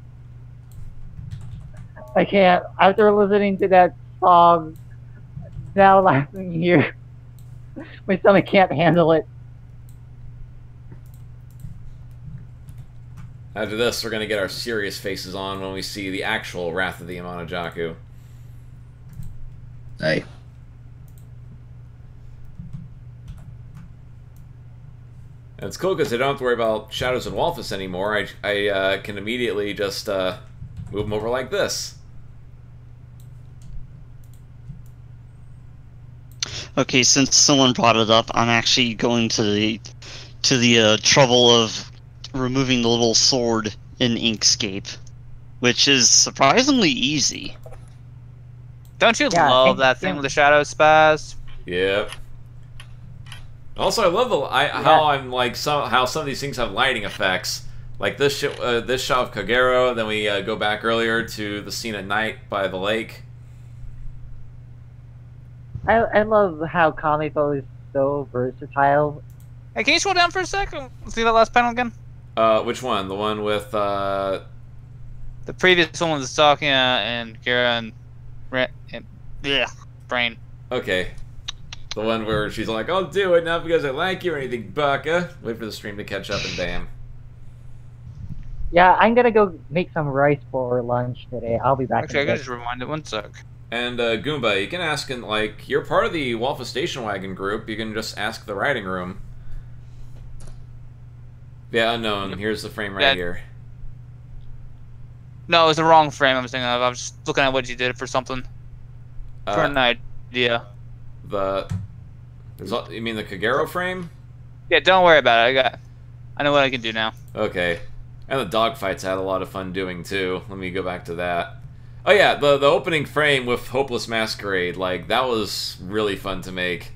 I can't. After listening to that song, now laughing here, my stomach can't handle it. After this, we're going to get our serious faces on when we see the actual Wrath of the Amanojaku. Hey. And it's cool because I don't have to worry about Shadows and Walfus anymore. I can immediately just move them over like this. Okay, since someone brought it up, I'm actually going to the trouble of removing the little sword in Inkscape, which is surprisingly easy. Don't you love that thing with the shadow spaz? Yep. Also, I love how some of these things have lighting effects. Like this shot of Kagero. Then we go back earlier to the scene at night by the lake. I love how Kamiko is so versatile. Hey, can you scroll down for a second? See that last panel again? Which one? The one with the previous one was Saki and Kira and Brain. Okay. The one where she's like, I'll do it, not because I like you or anything, baka. Wait for the stream to catch up and bam. Yeah, I'm gonna go make some rice for lunch today. I'll be back. Actually, I gotta just rewind it 1 sec. And Goomba, you can ask in, like, you're part of the Walfus Station Wagon group, you can just ask the writing room. Yeah, unknown. Here's the frame right here. No, it was the wrong frame I was thinking of. I was just looking at what you did for something. For an idea. You mean the Kagero frame? Yeah, don't worry about it. I know what I can do now. Okay. And the dogfights I had a lot of fun doing too. Let me go back to that. Oh yeah, the opening frame with Hopeless Masquerade, like, that was really fun to make.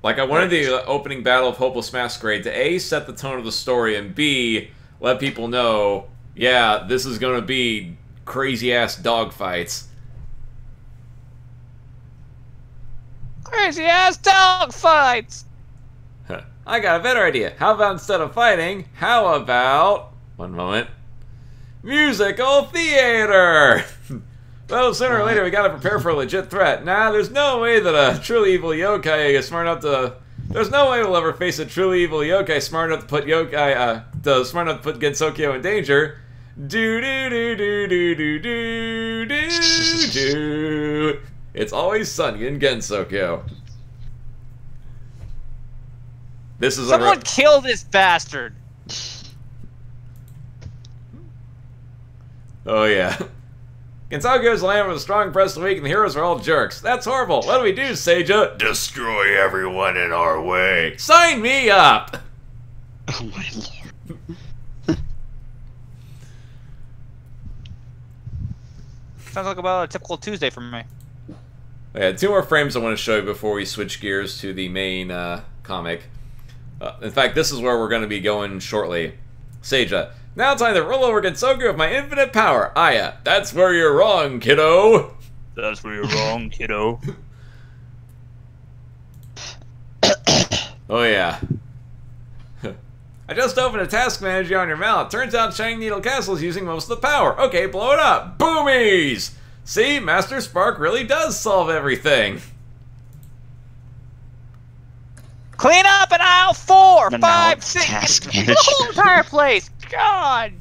Like, I wanted the opening battle of Hopeless Masquerade to A, set the tone of the story, and B, let people know, yeah, this is gonna be crazy-ass dogfights. Crazy-ass dogfights! I got a better idea. How about instead of fighting, how about... One moment. Musical theater! Well, sooner or later we gotta prepare for a legit threat. Nah, there's no way that a truly evil yokai is smart enough to... There's no way we'll ever face a truly evil yokai smart enough to put smart enough to put Gensokyo in danger. Do do do do do do do do do. It's always sunny in Gensokyo. This is Someone kill this bastard! Oh yeah. Gensokyo's land was a strong press of the weak and the heroes are all jerks. That's horrible. What do we do, Seija? Destroy everyone in our way. Sign me up! Oh my lord. Sounds like about a typical Tuesday for me. Yeah, 2 more frames I want to show you before we switch gears to the main comic. In fact, this is where we're going to be going shortly. Seija. Now time to roll over Gensokyo with my infinite power. Aya. That's where you're wrong, kiddo. That's where you're wrong, kiddo. Oh, yeah. I just opened a task manager on your mouth. Turns out Shining Needle Castle is using most of the power. Okay, blow it up. Boomies! See, Master Spark really does solve everything. Clean up in aisle 4, The 5, now 6. task The manager. whole entire place. God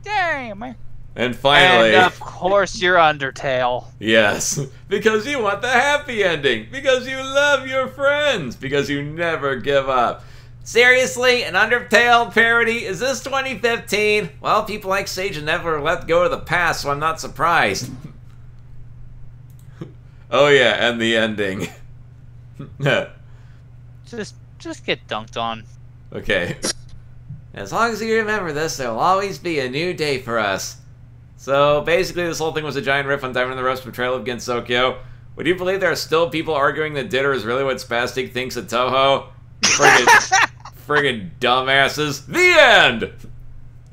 damn. And finally... And of course you're Undertale. Yes, because you want the happy ending. Because you love your friends. Because you never give up. Seriously, an Undertale parody? Is this 2015? Well, people like Seija never let go of the past, so I'm not surprised. Oh yeah, and the ending. Just get dunked on. Okay. As long as you remember this, there will always be a new day for us. So, basically this whole thing was a giant riff on Diamond in the Rough's portrayal of Gensokyo. Would you believe there are still people arguing that Ditter is really what Spastic thinks of Toho? Friggin' dumbasses. The end!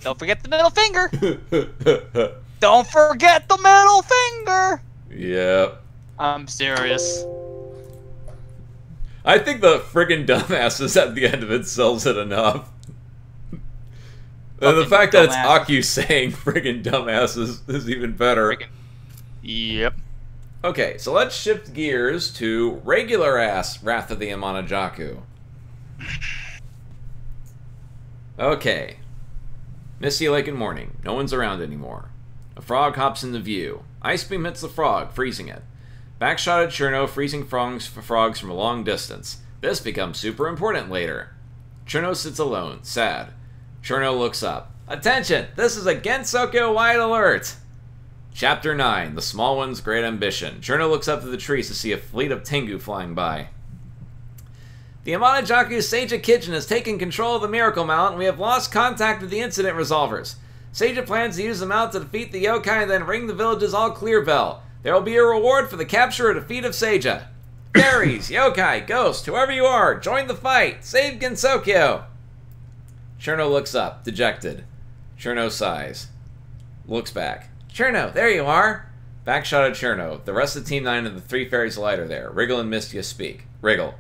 Don't forget the middle finger. Don't forget the middle finger. Yep. I'm serious. I think the friggin' dumbasses at the end of it sells it enough. And the fact that it's Aku saying friggin' dumbasses is even better. Yep. Okay, so let's shift gears to regular ass Wrath of the Amanajaku. Okay. Misty Lake and morning. No one's around anymore. A frog hops into view. Ice beam hits the frog, freezing it. Backshot at Cherno, freezing frogs from a long distance. This becomes super important later. Cherno sits alone, sad. Cherno looks up. Attention! This is a Gensokyo wide alert! Chapter 9, The Small One's Great Ambition. Cherno looks up to the trees to see a fleet of Tengu flying by. The Amanajaku Seija Kitchen has taken control of the Miracle Mount, and we have lost contact with the incident resolvers. Seija plans to use the mount to defeat the yokai and then ring the village's all-clear bell. There will be a reward for the capture or defeat of Seija. Fairies, yokai, ghost, whoever you are, join the fight. Save Gensokyo. Cherno looks up, dejected. Cherno sighs. Looks back. Cherno, there you are. Backshot at Cherno. The rest of Team 9 and the 3 fairies light are there. Wriggle and Mistia speak. Wriggle.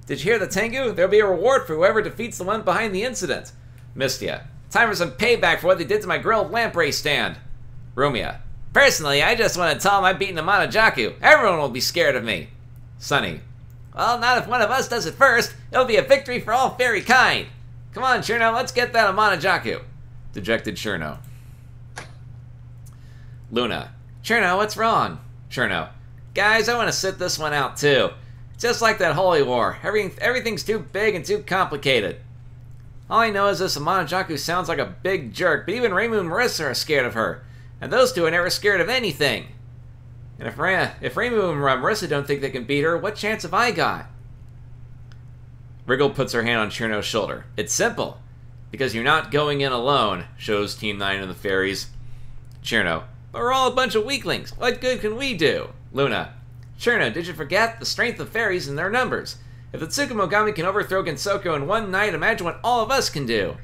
Did you hear the Tengu? There'll be a reward for whoever defeats the one behind the incident. Mistia. Time for some payback for what they did to my grilled lamprey stand. Rumia. Personally, I just want to tell them I've beaten Amanajaku. Everyone will be scared of me. Sunny. Well, not if one of us does it first. It'll be a victory for all fairy kind. Come on, Cherno, let's get that Amanajaku. Dejected Cherno. Luna. Cherno, what's wrong? Cherno. Guys, I want to sit this one out too. Just like that Holy War. Everything's too big and too complicated. All I know is this Amanajaku sounds like a big jerk, but even Reimu and Marissa are scared of her. And those two are never scared of anything. And if Reimu and Marissa don't think they can beat her, what chance have I got? Wriggle puts her hand on Cherno's shoulder. It's simple. Because you're not going in alone, shows Team 9 and the fairies. Cherno. But we're all a bunch of weaklings. What good can we do? Luna. Cherno, did you forget the strength of fairies and their numbers? If the Tsukumogami can overthrow Gensokyo in one night, imagine what all of us can do.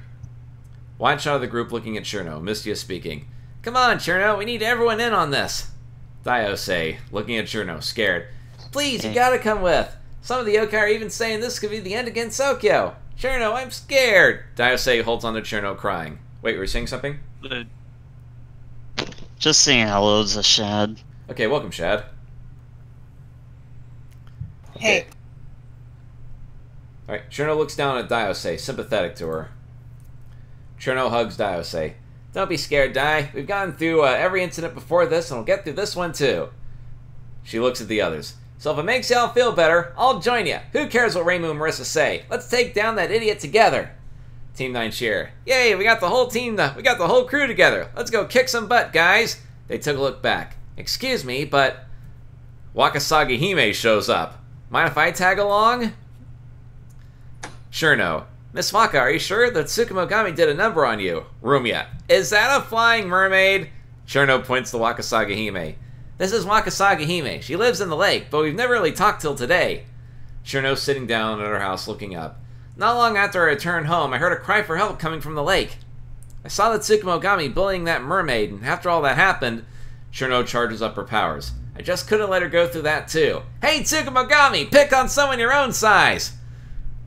Wide shot of the group looking at Cherno. Mistia speaking. Come on, Cherno, we need everyone in on this. Diose, looking at Cherno, scared. Please, you gotta come with. Some of the yokai are even saying this could be the end of Gensokyo. Cherno, I'm scared. Diose holds on to Cherno, crying. Wait, were you saying something? Just saying hello to Shad. Okay, welcome, Shad. Hey. Alright, Cherno looks down at Diose, sympathetic to her. Cherno hugs Diose. Don't be scared, Dai. We've gone through every incident before this, and we'll get through this one too. She looks at the others. So if it makes y'all feel better, I'll join you. Who cares what Reimu and Marissa say? Let's take down that idiot together. Team 9 cheer. Yay, we got the whole team, we got the whole crew together. Let's go kick some butt, guys. They took a look back. Excuse me, but Wakasagi Hime shows up. Mind if I tag along? Sure no. Miss Waka, are you sure that Tsukumogami did a number on you? Rumia, is that a flying mermaid? Cherno points to Wakasagi Hime. This is Wakasagi Hime. She lives in the lake, but we've never really talked till today. Cherno's sitting down at her house looking up. Not long after I returned home, I heard a cry for help coming from the lake. I saw the Tsukumogami bullying that mermaid, and after all that happened, Cherno charges up her powers. I just couldn't let her go through that too. Hey Tsukumogami, pick on someone your own size!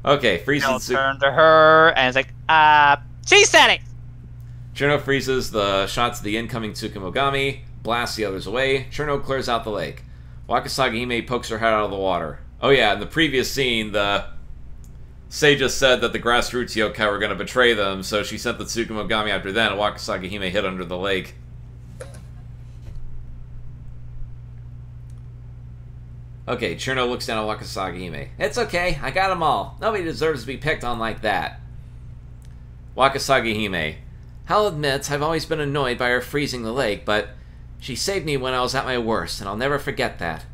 Okay, freezes. Turn to her, and it's like, she said it! Cherno freezes the shots of the incoming Tsukumogami, blasts the others away. Cherno clears out the lake. Wakasagi Hime pokes her head out of the water. Oh yeah, in the previous scene, the Seija said that the grassroots yokai were going to betray them, so she sent the Tsukumogami after then, and Wakasagi Hime hid under the lake. Okay, Cherno looks down at Wakasagi Hime. It's okay, I got them all. Nobody deserves to be picked on like that. Wakasagi Hime. I'll admit, I've always been annoyed by her freezing the lake, but she saved me when I was at my worst, and I'll never forget that.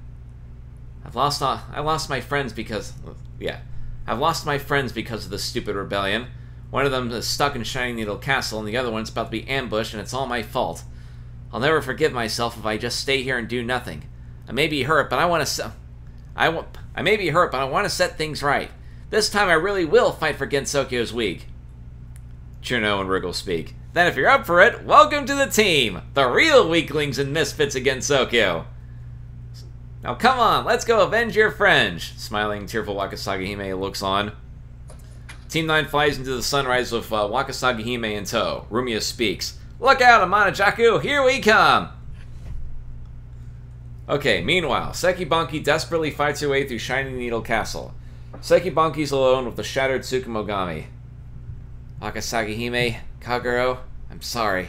I lost my friends because... yeah. I've lost my friends because of this stupid rebellion. One of them is stuck in Shining Needle Castle, and the other one's about to be ambushed, and it's all my fault. I'll never forgive myself if I just stay here and do nothing. I may be hurt, but I want to... I may be hurt, but I want to set things right. This time I really will fight for Gensokyo's weak. Cherno and Wriggle speak. Then if you're up for it, welcome to the team! The real weaklings and misfits of Gensokyo! Now come on, let's go avenge your friends! Smiling, tearful Wakasagi Hime looks on. Team 9 flies into the sunrise with Wakasagi Hime in tow. Rumia speaks. Look out, Amanajaku, here we come! Okay, meanwhile, Sekibanki desperately fights her way through Shining Needle Castle. Sekibanki's alone with the shattered Tsukumogami. Wakasagi Hime, Kagero, I'm sorry.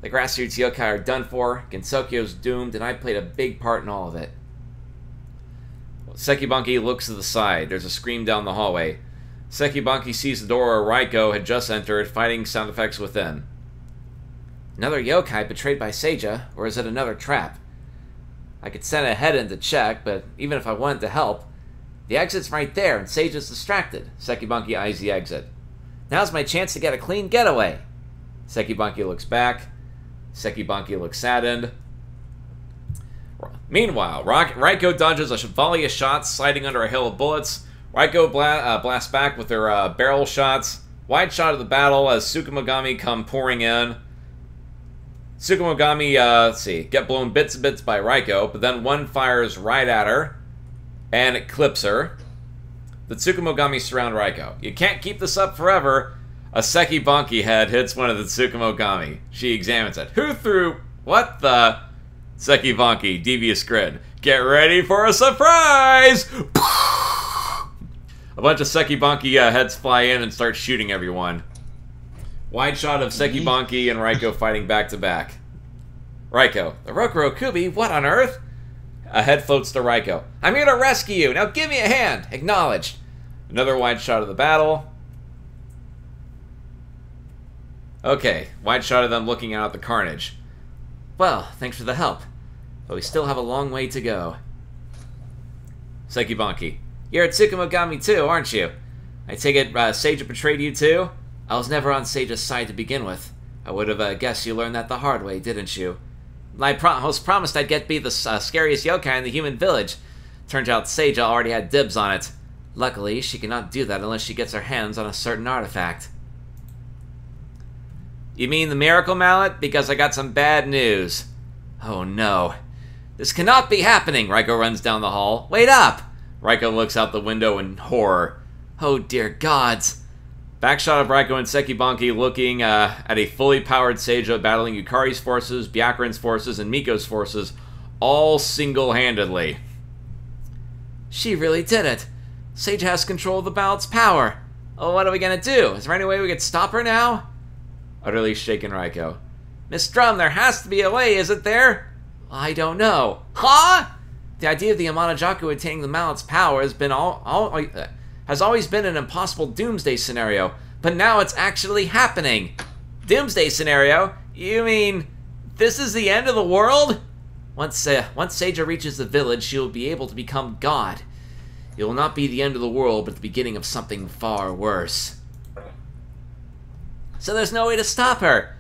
The grassroots yokai are done for, Gensokyo's doomed, and I played a big part in all of it. Sekibanki looks to the side. There's a scream down the hallway. Sekibanki sees the door where Raiko had just entered, fighting sound effects within. Another yokai betrayed by Seija, or is it another trap? I could send a head in to check, but even if I wanted to help, the exit's right there and Seija's distracted. Sekibanki eyes the exit. Now's my chance to get a clean getaway. Sekibanki looks back. Sekibanki looks saddened. Meanwhile, Raiko dodges a volley of shots, sliding under a hail of bullets. Raiko blasts back with her barrel shots. Wide shot of the battle as Tsukumogami come pouring in. Tsukumogami, let's see, get blown bits and bits by Raiko, but then one fires right at her, and it clips her. The Tsukumogami surround Raiko. You can't keep this up forever. A Sekibanki head hits one of the Tsukumogami. She examines it. Who threw... what the... Sekibanki, devious grin. Get ready for a surprise! A bunch of Sekibanki heads fly in and start shooting everyone. Wide shot of Sekibanki and Raiko fighting back to back. Raiko, the Rokuro Kubi, what on earth? A head floats to Raiko. I'm here to rescue you, now give me a hand! Acknowledged. Another wide shot of the battle. Okay, wide shot of them looking out at the carnage. Well, thanks for the help. But we still have a long way to go. Sekibanki, you're at Tsukumogami too, aren't you? I take it Seija betrayed you too? I was never on Seija's side to begin with. I would have guessed you learned that the hard way, didn't you? I was promised I'd be the scariest yokai in the human village. Turns out Seija already had dibs on it. Luckily, she cannot do that unless she gets her hands on a certain artifact. You mean the Miracle Mallet? Because I got some bad news. Oh no. This cannot be happening! Raiko runs down the hall. Wait up! Raiko looks out the window in horror. Oh dear gods. Backshot of Raiko and Sekibanki looking at a fully powered Seija battling Yukari's forces, Byakuran's forces, and Miko's forces, all single-handedly. She really did it. Seija has control of the ballot's power. Oh, what are we gonna do? Is there any way we could stop her now? Utterly shaken Raiko. Miss Drum, there has to be a way, isn't there? I don't know. Huh? The idea of the Amanajaku attaining the mallet's power has always been an impossible doomsday scenario, but now it's actually happening. Doomsday scenario? You mean this is the end of the world? Once Seija reaches the village, she will be able to become God. It will not be the end of the world, but the beginning of something far worse. So there's no way to stop her!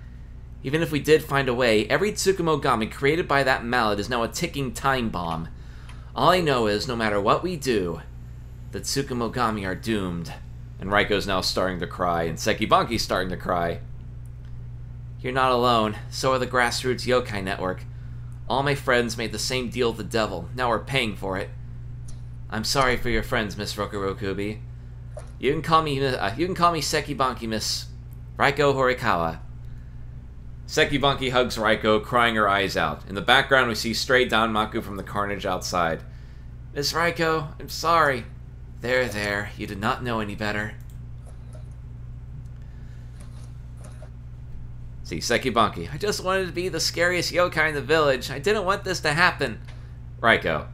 Even if we did find a way, every Tsukumogami created by that mallet is now a ticking time bomb. All I know is, no matter what we do, the Tsukumogami are doomed. And Raiko's now starting to cry, and Sekibanki's starting to cry. You're not alone. So are the Grassroots Yokai Network. All my friends made the same deal with the devil. Now we're paying for it. I'm sorry for your friends, Miss Rokurokubi. You can call me Sekibanki, Miss Raiko Horikawa. Sekibanki hugs Raiko, crying her eyes out. In the background, we see stray Danmaku from the carnage outside. Miss Raiko, I'm sorry. There, you did not know any better. See, Sekibanki, I just wanted to be the scariest yokai in the village. I didn't want this to happen. Raiko,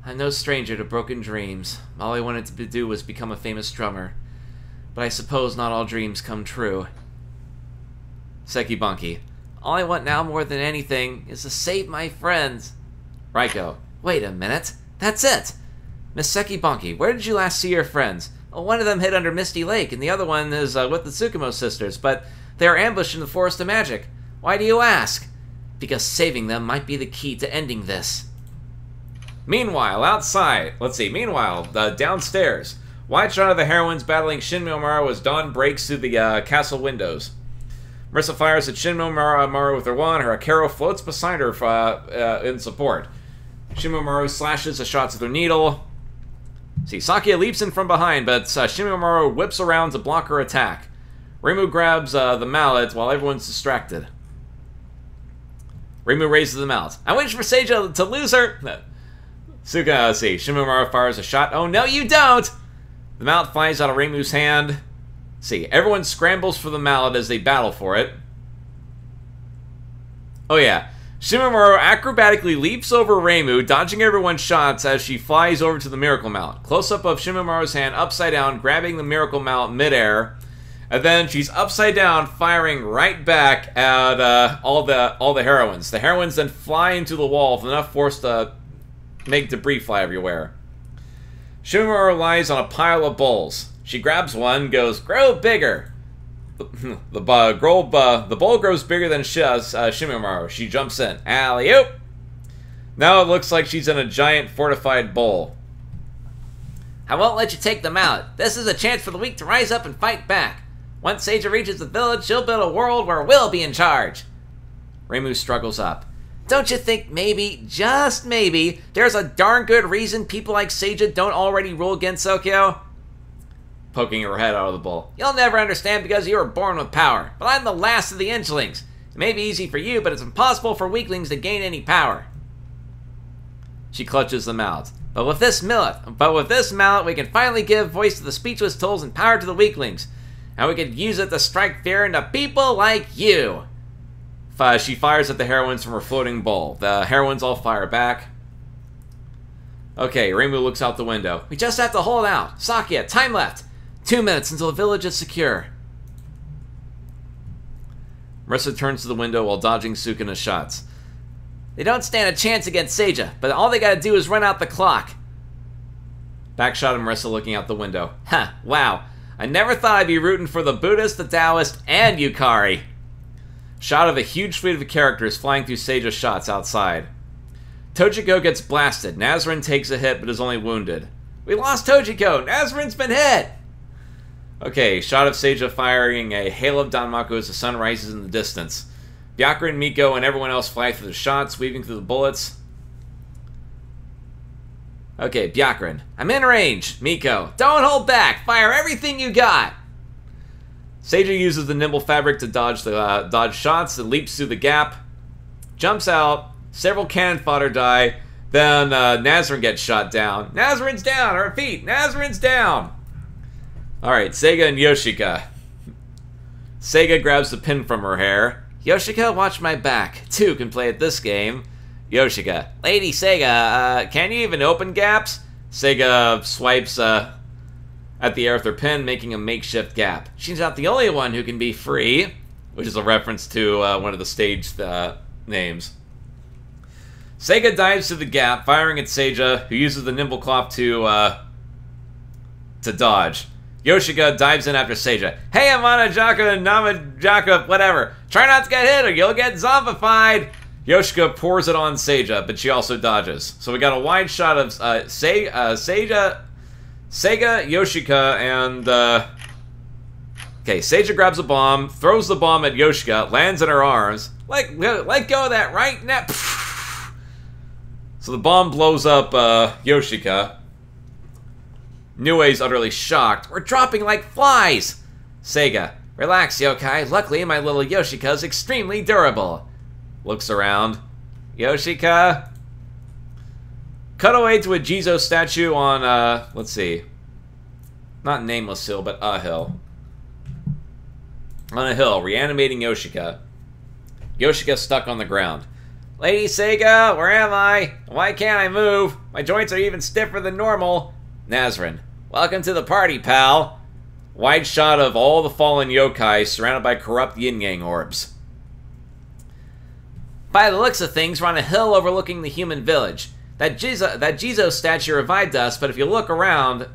I'm no stranger to broken dreams. All I wanted to do was become a famous drummer. But I suppose not all dreams come true. Sekibanki, all I want now more than anything is to save my friends. Raiko, wait a minute. That's it! Miss Sekibanki, where did you last see your friends? Well, one of them hid under Misty Lake, and the other one is with the Tsukumo sisters, but they are ambushed in the Forest of Magic. Why do you ask? Because saving them might be the key to ending this. Meanwhile, outside, downstairs, wide shot of the heroines battling Shinmyo Maru as dawn breaks through the castle windows. Marissa fires at Shinmyo Maru with her wand. Her Akero floats beside her in support. Shinmyo Maru slashes the shots with her needle. See, Sakia leaps in from behind, but Shinmyo Maru whips around to block her attack. Reimu grabs the mallet while everyone's distracted. Reimu raises the mallet. I'm waiting for Seija to lose her. Suka, see, Shinmyo Maru fires a shot. Oh, no, you don't! The mallet flies out of Reimu's hand. See, everyone scrambles for the mallet as they battle for it. Oh, yeah. Shinmyo Maru acrobatically leaps over Reimu, dodging everyone's shots as she flies over to the Miracle Mallet. Close-up of Shinmyo Maru's hand upside down, grabbing the Miracle Mallet midair. And then she's upside down, firing right back at all the heroines. The heroines then fly into the wall with enough force to make debris fly everywhere. Shinmyo Maru lies on a pile of bowls. She grabs one, goes, grow bigger. The bowl grows bigger than Shinmyo Maru. She jumps in. Alley-oop! Now it looks like she's in a giant fortified bowl. I won't let you take them out. This is a chance for the weak to rise up and fight back. Once Seija reaches the village, she'll build a world where we'll be in charge. Reimu struggles up. Don't you think maybe, just maybe, there's a darn good reason people like Seija don't already rule Gensokyo? Poking her head out of the bowl. You'll never understand because you were born with power, but I'm the last of the Inchlings. It may be easy for you, but it's impossible for weaklings to gain any power. She clutches the mallet. But with this mallet, we can finally give voice to the speechless tools and power to the weaklings. And we could use it to strike fear into people like you. She fires at the heroines from her floating bowl. The heroines all fire back. Okay, Reimu looks out the window. We just have to hold out. Sakia, time left. 2 minutes until the village is secure. Marissa turns to the window while dodging Sukuna's shots. They don't stand a chance against Seija, but all they gotta do is run out the clock. Backshot of Marissa looking out the window. Ha, wow. I never thought I'd be rooting for the Buddhist, the Taoist, and Yukari. Shot of a huge fleet of characters flying through Seija's shots outside. Tojiko gets blasted. Nazarin takes a hit but is only wounded. We lost Tojiko! Nazarin's been hit! Okay, shot of Seija firing a hail of Danmaku as the sun rises in the distance. Byakuren, Miko, and everyone else fly through the shots, weaving through the bullets. Okay, Byakuren. I'm in range. Miko. Don't hold back. Fire everything you got. Seija uses the nimble fabric to dodge shots and leaps through the gap. Jumps out. Several cannon fodder die. Then Nazarin gets shot down. Nazarin's down. Her feet. Nazarin's down. Alright, Seiga and Yoshika. Seiga grabs the pin from her hair. Yoshika, watch my back. Two can play at this game. Yoshika. Lady Seiga, can you even open gaps? Seiga swipes at the air with her pin, making a makeshift gap. She's not the only one who can be free, which is a reference to one of the stage names. Seiga dives through the gap, firing at Seija, who uses the nimble cloth to dodge. Yoshika dives in after Seija. Hey, Amanajaka, Namajaka, whatever. Try not to get hit or you'll get zombified. Yoshika pours it on Seija, but she also dodges. So we got a wide shot of Seiga, Yoshika, and... Okay, Seija grabs a bomb, throws the bomb at Yoshika, lands in her arms. Let go of that right now. So the bomb blows up Yoshika. Nue's utterly shocked. We're dropping like flies! Seiga, relax, yokai. Luckily, my little Yoshika's extremely durable. Looks around. Yoshika? Cut away to a Jizo statue on, let's see. Not Nameless Hill, but a hill. On a hill, reanimating Yoshika. Yoshika's stuck on the ground. Lady Seiga, where am I? Why can't I move? My joints are even stiffer than normal. Nazrin, welcome to the party, pal. Wide shot of all the fallen yokai surrounded by corrupt yin-yang orbs. By the looks of things, we're on a hill overlooking the human village. That Jizo statue revived us, but if you look around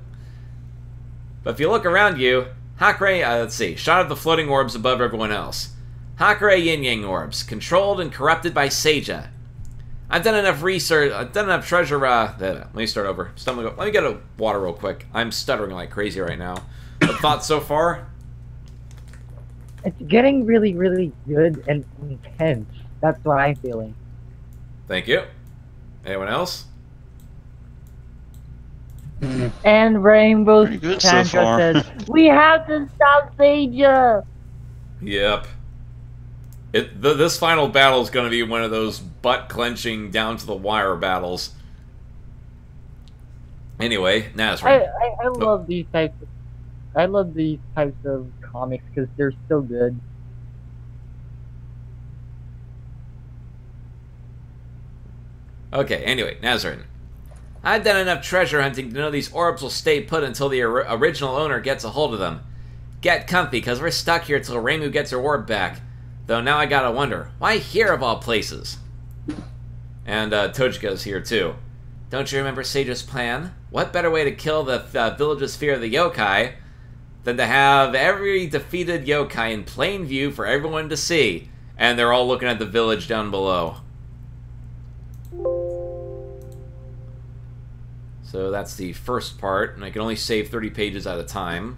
you, Hakure, let's see, shot of the floating orbs above everyone else. Hakure yin-yang orbs, controlled and corrupted by Seija. I've done enough research, I've done enough treasure, let me start over. Let me get a water real quick. I'm stuttering like crazy right now. What thoughts so far? It's getting really, really good and intense. That's what I'm feeling. Thank you. Anyone else? And Rainbow Good Sandra so far. says, we have to stop Seija! Yep. This final battle is going to be one of those butt-clenching, down-to-the-wire battles. Anyway, Nazrin. I love these types of... I love these types of comics because they're so good. Okay, anyway, Nazrin. I've done enough treasure hunting to know these orbs will stay put until the original owner gets a hold of them. Get comfy, because we're stuck here till Reimu gets her orb back. Though now I gotta wonder, why here of all places? And Tojika's here too. Don't you remember Seija's plan? What better way to kill the village's fear of the yokai than to have every defeated yokai in plain view for everyone to see? And they're all looking at the village down below. So that's the first part, and I can only save 30 pages at a time.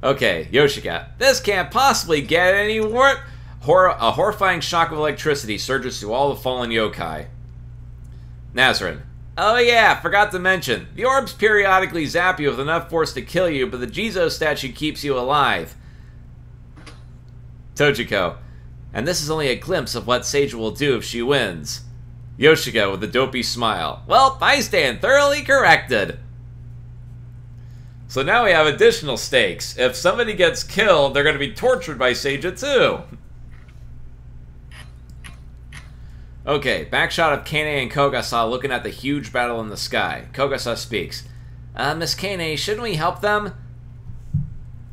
Okay, Yoshika. This can't possibly get any worse. A horrifying shock of electricity surges through all the fallen yokai. Nazrin. Oh yeah, forgot to mention. The orbs periodically zap you with enough force to kill you, but the Jizo statue keeps you alive. Tojiko. And this is only a glimpse of what Seija will do if she wins. Yoshika with a dopey smile. Well, I stand thoroughly corrected. So now we have additional stakes. If somebody gets killed, they're going to be tortured by Seija too. Okay, back shot of Kane and Kogasa looking at the huge battle in the sky. Kogasa speaks. Miss Kane, shouldn't we help them?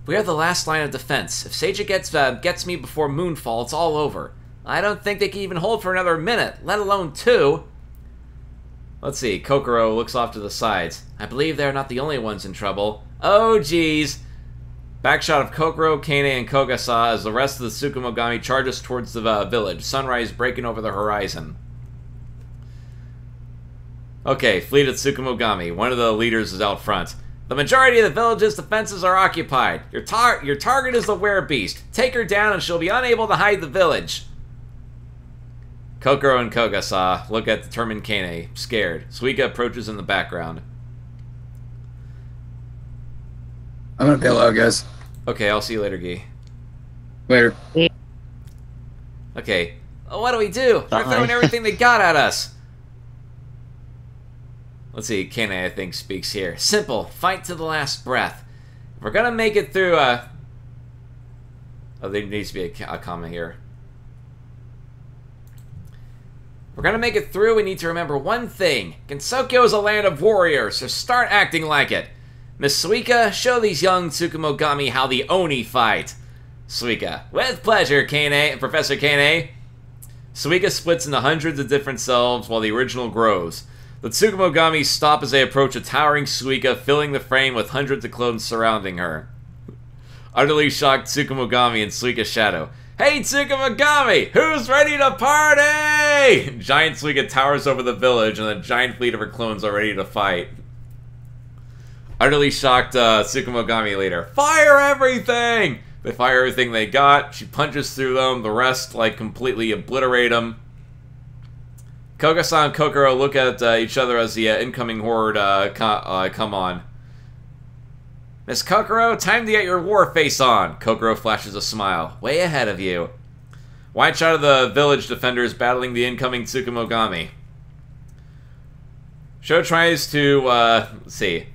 We are the last line of defense. If Seija gets me before moonfall, it's all over. I don't think they can even hold for another minute, let alone 2. Let's see, Kokoro looks off to the sides. I believe they're not the only ones in trouble. Oh, geez. Backshot of Kokoro, Kane, and Kogasa as the rest of the Tsukumogami charges towards the village, sunrise breaking over the horizon. Okay, fleet of Tsukumogami. One of the leaders is out front. The majority of the village's defenses are occupied. Your target is the werebeast. Take her down and she'll be unable to hide the village. Kokoro and Kogasa look at determined Kane, scared. Suika approaches in the background. I'm gonna bail out, guys. Okay, I'll see you later, Guy. Later. Okay. Oh, what do we do? They're Bye. throwing everything they got at us. Let's see, Kane, I think, speaks here. Simple. Fight to the last breath. If we're gonna make it through, Oh, there needs to be a comma here. We're gonna make it through, we need to remember one thing. Gensokyo is a land of warriors, so start acting like it. Miss Suika, show these young Tsukumogami how the Oni fight. Suika, with pleasure, Kane, Professor Kane. Suika splits into hundreds of different selves while the original grows. The Tsukumogami stop as they approach a towering Suika, filling the frame with hundreds of clones surrounding her. Utterly shocked Tsukumogami and Suika's shadow. Hey Tsukumogami, who's ready to party? Giant Suika towers over the village and a giant fleet of her clones are ready to fight. Utterly shocked Tsukumogami later. Fire everything! They fire everything they got. She punches through them. The rest, like, completely obliterate them. Koga-san and Kokoro look at each other as the incoming horde come on. Miss Kokoro, time to get your war face on. Kokoro flashes a smile. Way ahead of you. Wide shot of the village defenders battling the incoming Tsukumogami. Sho tries to, let's see.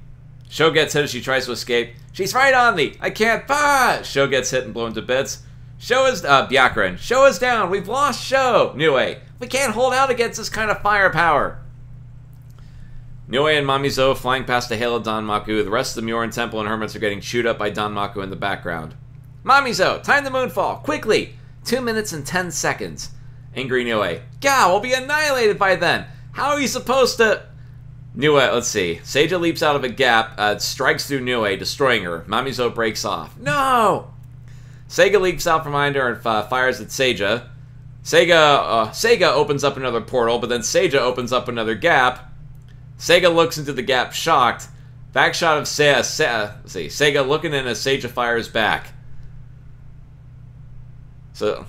Sho gets hit as she tries to escape. She's right on me! I can't pass! Sho gets hit and blown to bits. Sho is, Byakuran. Sho is down! We've lost Sho! Nue. We can't hold out against this kind of firepower! Nue and Mamizo flying past the hail of Danmaku. The rest of the Myoran Temple and Hermits are getting chewed up by Danmaku in the background. Mamizo! Time to moonfall! Quickly! 2 minutes and 10 seconds. Angry Nue. Gah! We'll be annihilated by then! How are you supposed to... Nue, let's see. Seiga leaps out of a gap, strikes through Nue, destroying her. Mamizo breaks off. No! Seiga leaps out from behind her and fires at Seiga. Seiga opens up another portal, but then Seiga opens up another gap. Seiga looks into the gap, shocked. Backshot of Seiga looking in as Seiga fires back. So,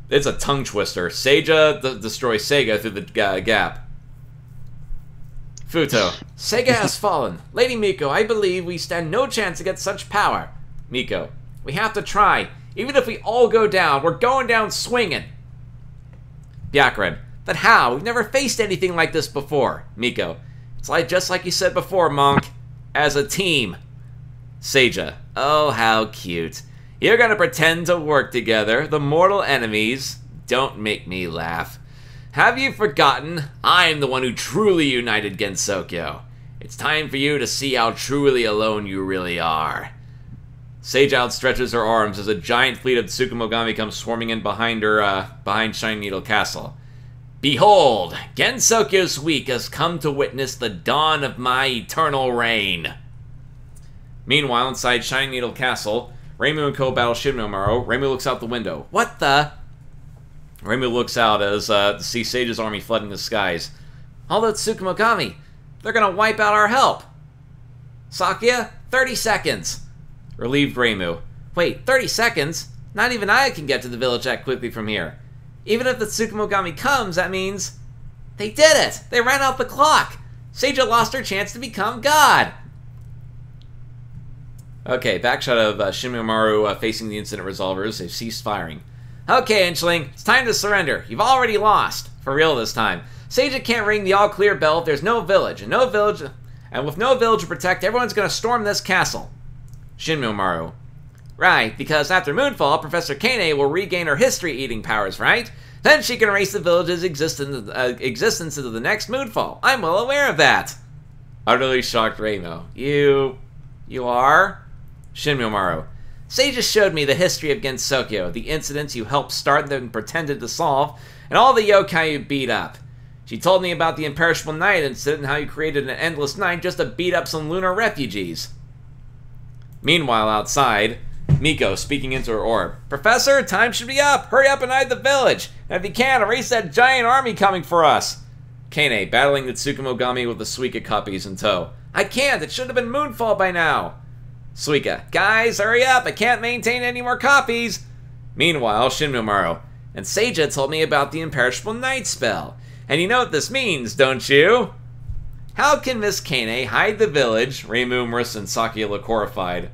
it's a tongue twister. Seiga destroys Seiga through the gap. Futo. Seiga has fallen. Lady Miko, I believe we stand no chance against such power. Miko. We have to try. Even if we all go down, we're going down swinging. Byakuran. But how? We've never faced anything like this before. Miko. It's like just like you said before, Monk. As a team. Seiga. Oh, how cute. You're gonna pretend to work together. The mortal enemies. Don't make me laugh. Have you forgotten? I'm the one who truly united Gensokyo. It's time for you to see how truly alone you really are. Seiga outstretches her arms as a giant fleet of Tsukumogami comes swarming in behind her, behind Shining Needle Castle. Behold, Gensokyo's week has come to witness the dawn of my eternal reign. Meanwhile, inside Shining Needle Castle, Reimu and Ko battle Shinnomaru. Reimu looks out the window. What the? Reimu looks out as see Seiga's army flooding the skies. All those Tsukumogami, they're gonna wipe out our help. Sakuya, 30 seconds. Relieved Reimu. Wait, 30 seconds? Not even I can get to the village that quickly from here. Even if the Tsukumogami comes, that means... They did it! They ran out the clock! Seiga lost her chance to become God! Okay, backshot of Shinnomaru facing the incident resolvers. They've ceased firing. Okay, Inchling, it's time to surrender. You've already lost. For real this time. Seiga can't ring the all-clear bell if there's no village. And with no village to protect, everyone's gonna storm this castle. Shinnomaru. Right, because after Moonfall, Professor Kane will regain her history-eating powers, right? Then she can erase the village's existence into the next Moonfall. I'm well aware of that. Utterly shocked Reimu. You are? Shinnomaru. Seiga showed me the history of Gensokyo, the incidents you helped start and pretended to solve, and all the yokai you beat up. She told me about the Imperishable Night incident and how you created an endless night just to beat up some lunar refugees. Meanwhile, outside, Miko speaking into her orb. Professor, time should be up! Hurry up and hide the village! And if you can, erase that giant army coming for us! Kane, battling the Tsukumogami with the Suika copies in tow. I can't! It should have been Moonfall by now! Suika, guys, hurry up! I can't maintain any more copies! Meanwhile, Shinnomaru. And Seiga told me about the Imperishable Night spell. And you know what this means, don't you? How can Miss Kane hide the village? Reimu, Marissa, and Sakuya look horrified.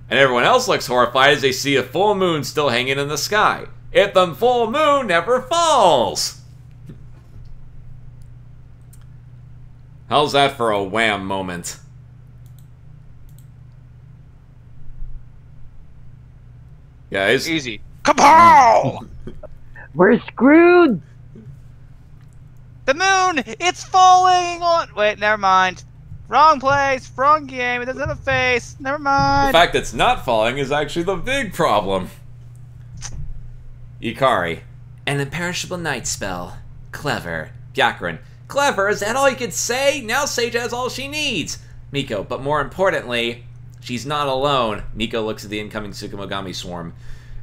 And everyone else looks horrified as they see a full moon still hanging in the sky. If the full moon never falls! How's that for a wham moment? Guys? Easy. Kapow! We're screwed! The moon! It's falling on... Wait, never mind. Wrong place, wrong game, it doesn't have a face. Never mind. The fact that it's not falling is actually the big problem. Yukari. An imperishable night spell. Clever. Byakuran. Clever? Is that all you could say? Now Sage has all she needs. Miko. But more importantly, she's not alone. Miko looks at the incoming Tsukumogami swarm.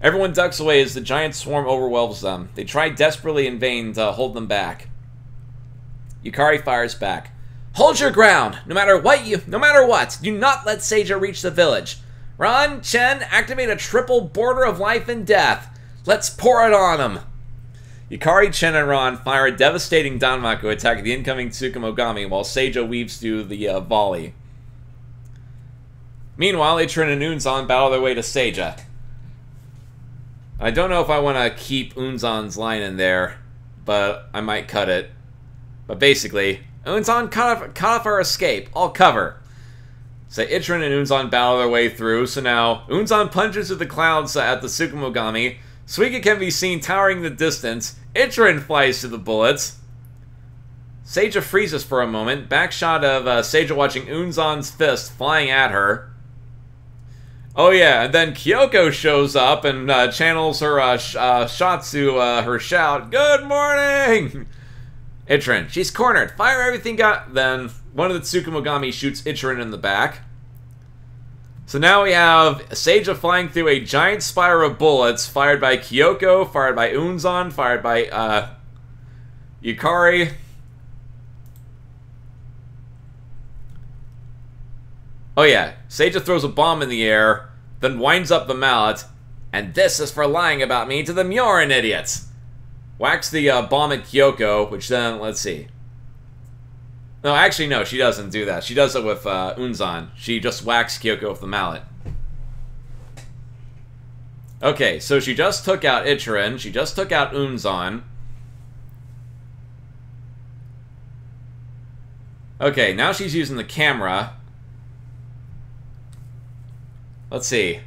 Everyone ducks away as the giant swarm overwhelms them. They try desperately in vain to hold them back. Yukari fires back. Hold your ground! No matter what, do not let Seija reach the village. Ron, Chen, activate a triple border of life and death. Let's pour it on them. Yukari, Chen, and Ron fire a devastating Danmaku attack at the incoming Tsukumogami while Seija weaves through the volley. Meanwhile, Ichirin and Unzan battle their way to Seija. I don't know if I want to keep Unzan's line in there, but I might cut it. But basically, Unzan cut off our escape. I'll cover. So Ichirin and Unzan battle their way through, so now Unzan punches through the clouds at the Tsukumogami. Suiga can be seen towering in the distance. Ichirin flies through the bullets. Seija freezes for a moment. Backshot of Seija watching Unzan's fist flying at her. Oh yeah, and then Kyoko shows up and channels her Shatsu, her shout, "Good morning!" Ichirin, she's cornered. Fire everything got. Then one of the Tsukumogami shoots Ichirin in the back. So now we have Seija flying through a giant spiral of bullets fired by Kyoko, fired by Unzan, fired by Yukari. Oh yeah, Seija throws a bomb in the air, then winds up the mallet, and this is for lying about me to the Myorin idiots. Whacks the bomb at Kyoko, which then, let's see. No, actually no, she doesn't do that. She does it with Unzan. She just whacks Kyoko with the mallet. Okay, so she just took out Ichirin, she just took out Unzan. Okay, now she's using the camera. Let's see.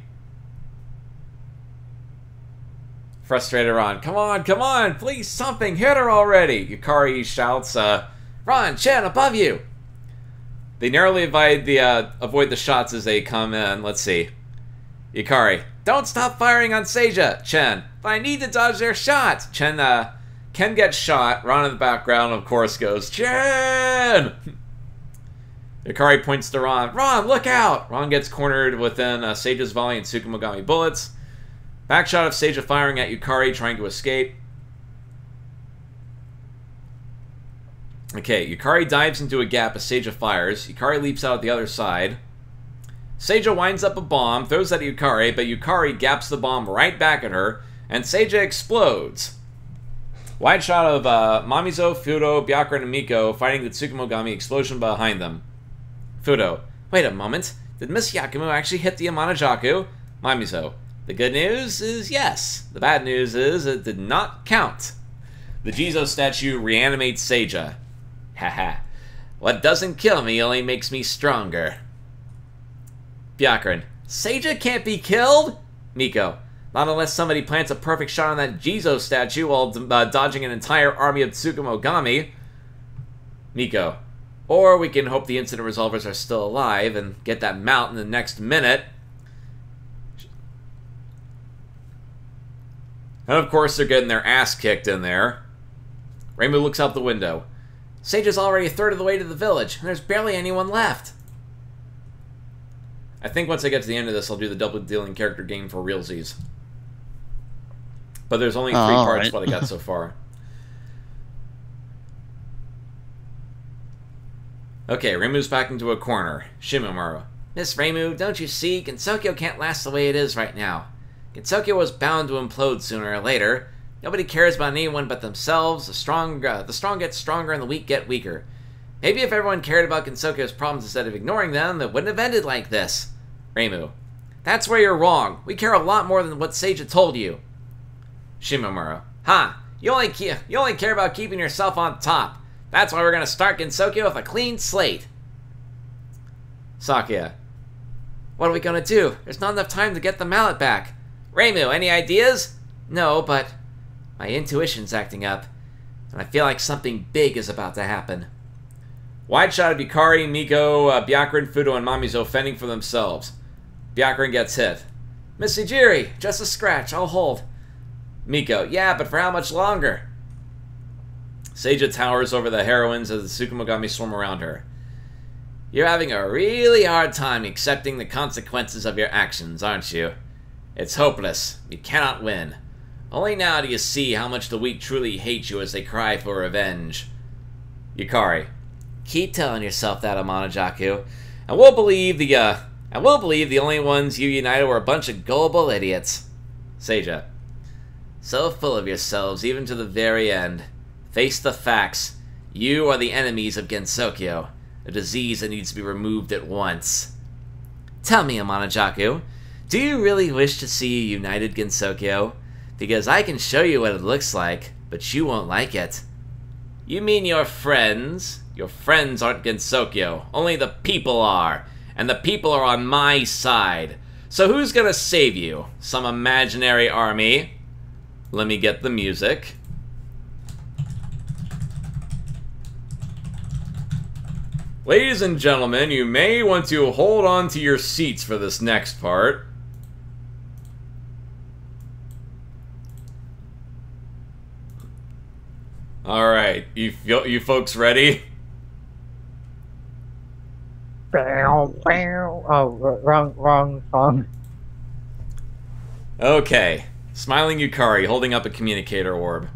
Frustrated Ron. Come on, please, something, hit her already! Yukari shouts, Ron, Chen, above you! They narrowly avoid the shots as they come in. Let's see. Yukari. Don't stop firing on Seija! Chen. But I need to dodge their shots! Chen, Ken gets shot. Ron in the background, of course, goes, Chen! Yukari points to Ron. Ron, look out! Ron gets cornered within Seija's volley and Tsukumogami bullets. Backshot of Seija firing at Yukari, trying to escape. Okay, Yukari dives into a gap as Seija fires. Yukari leaps out the other side. Seija winds up a bomb, throws at Yukari, but Yukari gaps the bomb right back at her, and Seija explodes. Wide shot of Mamizo, Fudo, Byakuran, and Miko fighting the Tsukumogami explosion behind them. Fudo. Wait a moment. Did Miss Yakumo actually hit the Amanajaku? Mamizo. The good news is yes. The bad news is it did not count. The Jizo statue reanimates Seija. Haha. What doesn't kill me only makes me stronger. Byakuran. Seija can't be killed? Miko. Not unless somebody plants a perfect shot on that Jizo statue while dodging an entire army of Tsukumogami. Miko. Or we can hope the incident resolvers are still alive and get that mount in the next minute. And of course they're getting their ass kicked in there. Reimu looks out the window. Seija's already a third of the way to the village, and there's barely anyone left. I think once I get to the end of this, I'll do the double dealing character game for realsies. But there's only 3 parts right. what I got so far. Okay, Reimu's back into a corner. Shimamaru. Miss Reimu, don't you see? Gensokyo can't last the way it is right now. Gensokyo was bound to implode sooner or later. Nobody cares about anyone but themselves. The strong get stronger and the weak get weaker. Maybe if everyone cared about Gensokyo's problems instead of ignoring them, it wouldn't have ended like this. Reimu. That's where you're wrong. We care a lot more than what Seija told you. Shimamaru. Ha! You only care about keeping yourself on top. That's why we're going to start Gensokyo with a clean slate. Sakuya. What are we going to do? There's not enough time to get the mallet back. Reimu, any ideas? No, but my intuition's acting up, and I feel like something big is about to happen. Wide shot of Yukari, Miko, Byakuran, Fudo, and Mamizo fending for themselves. Byakuran gets hit. Missy Jiri, just a scratch, I'll hold. Miko, yeah, but for how much longer? Seija towers over the heroines as the Tsukumogami swarm around her. You're having a really hard time accepting the consequences of your actions, aren't you? It's hopeless. You cannot win. Only now do you see how much the weak truly hate you as they cry for revenge. Yukari. Keep telling yourself that, Amanajaku. And we'll believe the only ones you united were a bunch of gullible idiots. Seija. So full of yourselves, even to the very end. Face the facts. You are the enemies of Gensokyo, a disease that needs to be removed at once. Tell me, Amanajaku, do you really wish to see a united Gensokyo? Because I can show you what it looks like, but you won't like it. You mean your friends? Your friends aren't Gensokyo, only the people are. And the people are on my side. So who's gonna save you? Some imaginary army? Let me get the music. Ladies and gentlemen, you may want to hold on to your seats for this next part. Alright, you folks ready? Oh, wrong song. Okay. Smiling Yukari, holding up a communicator orb.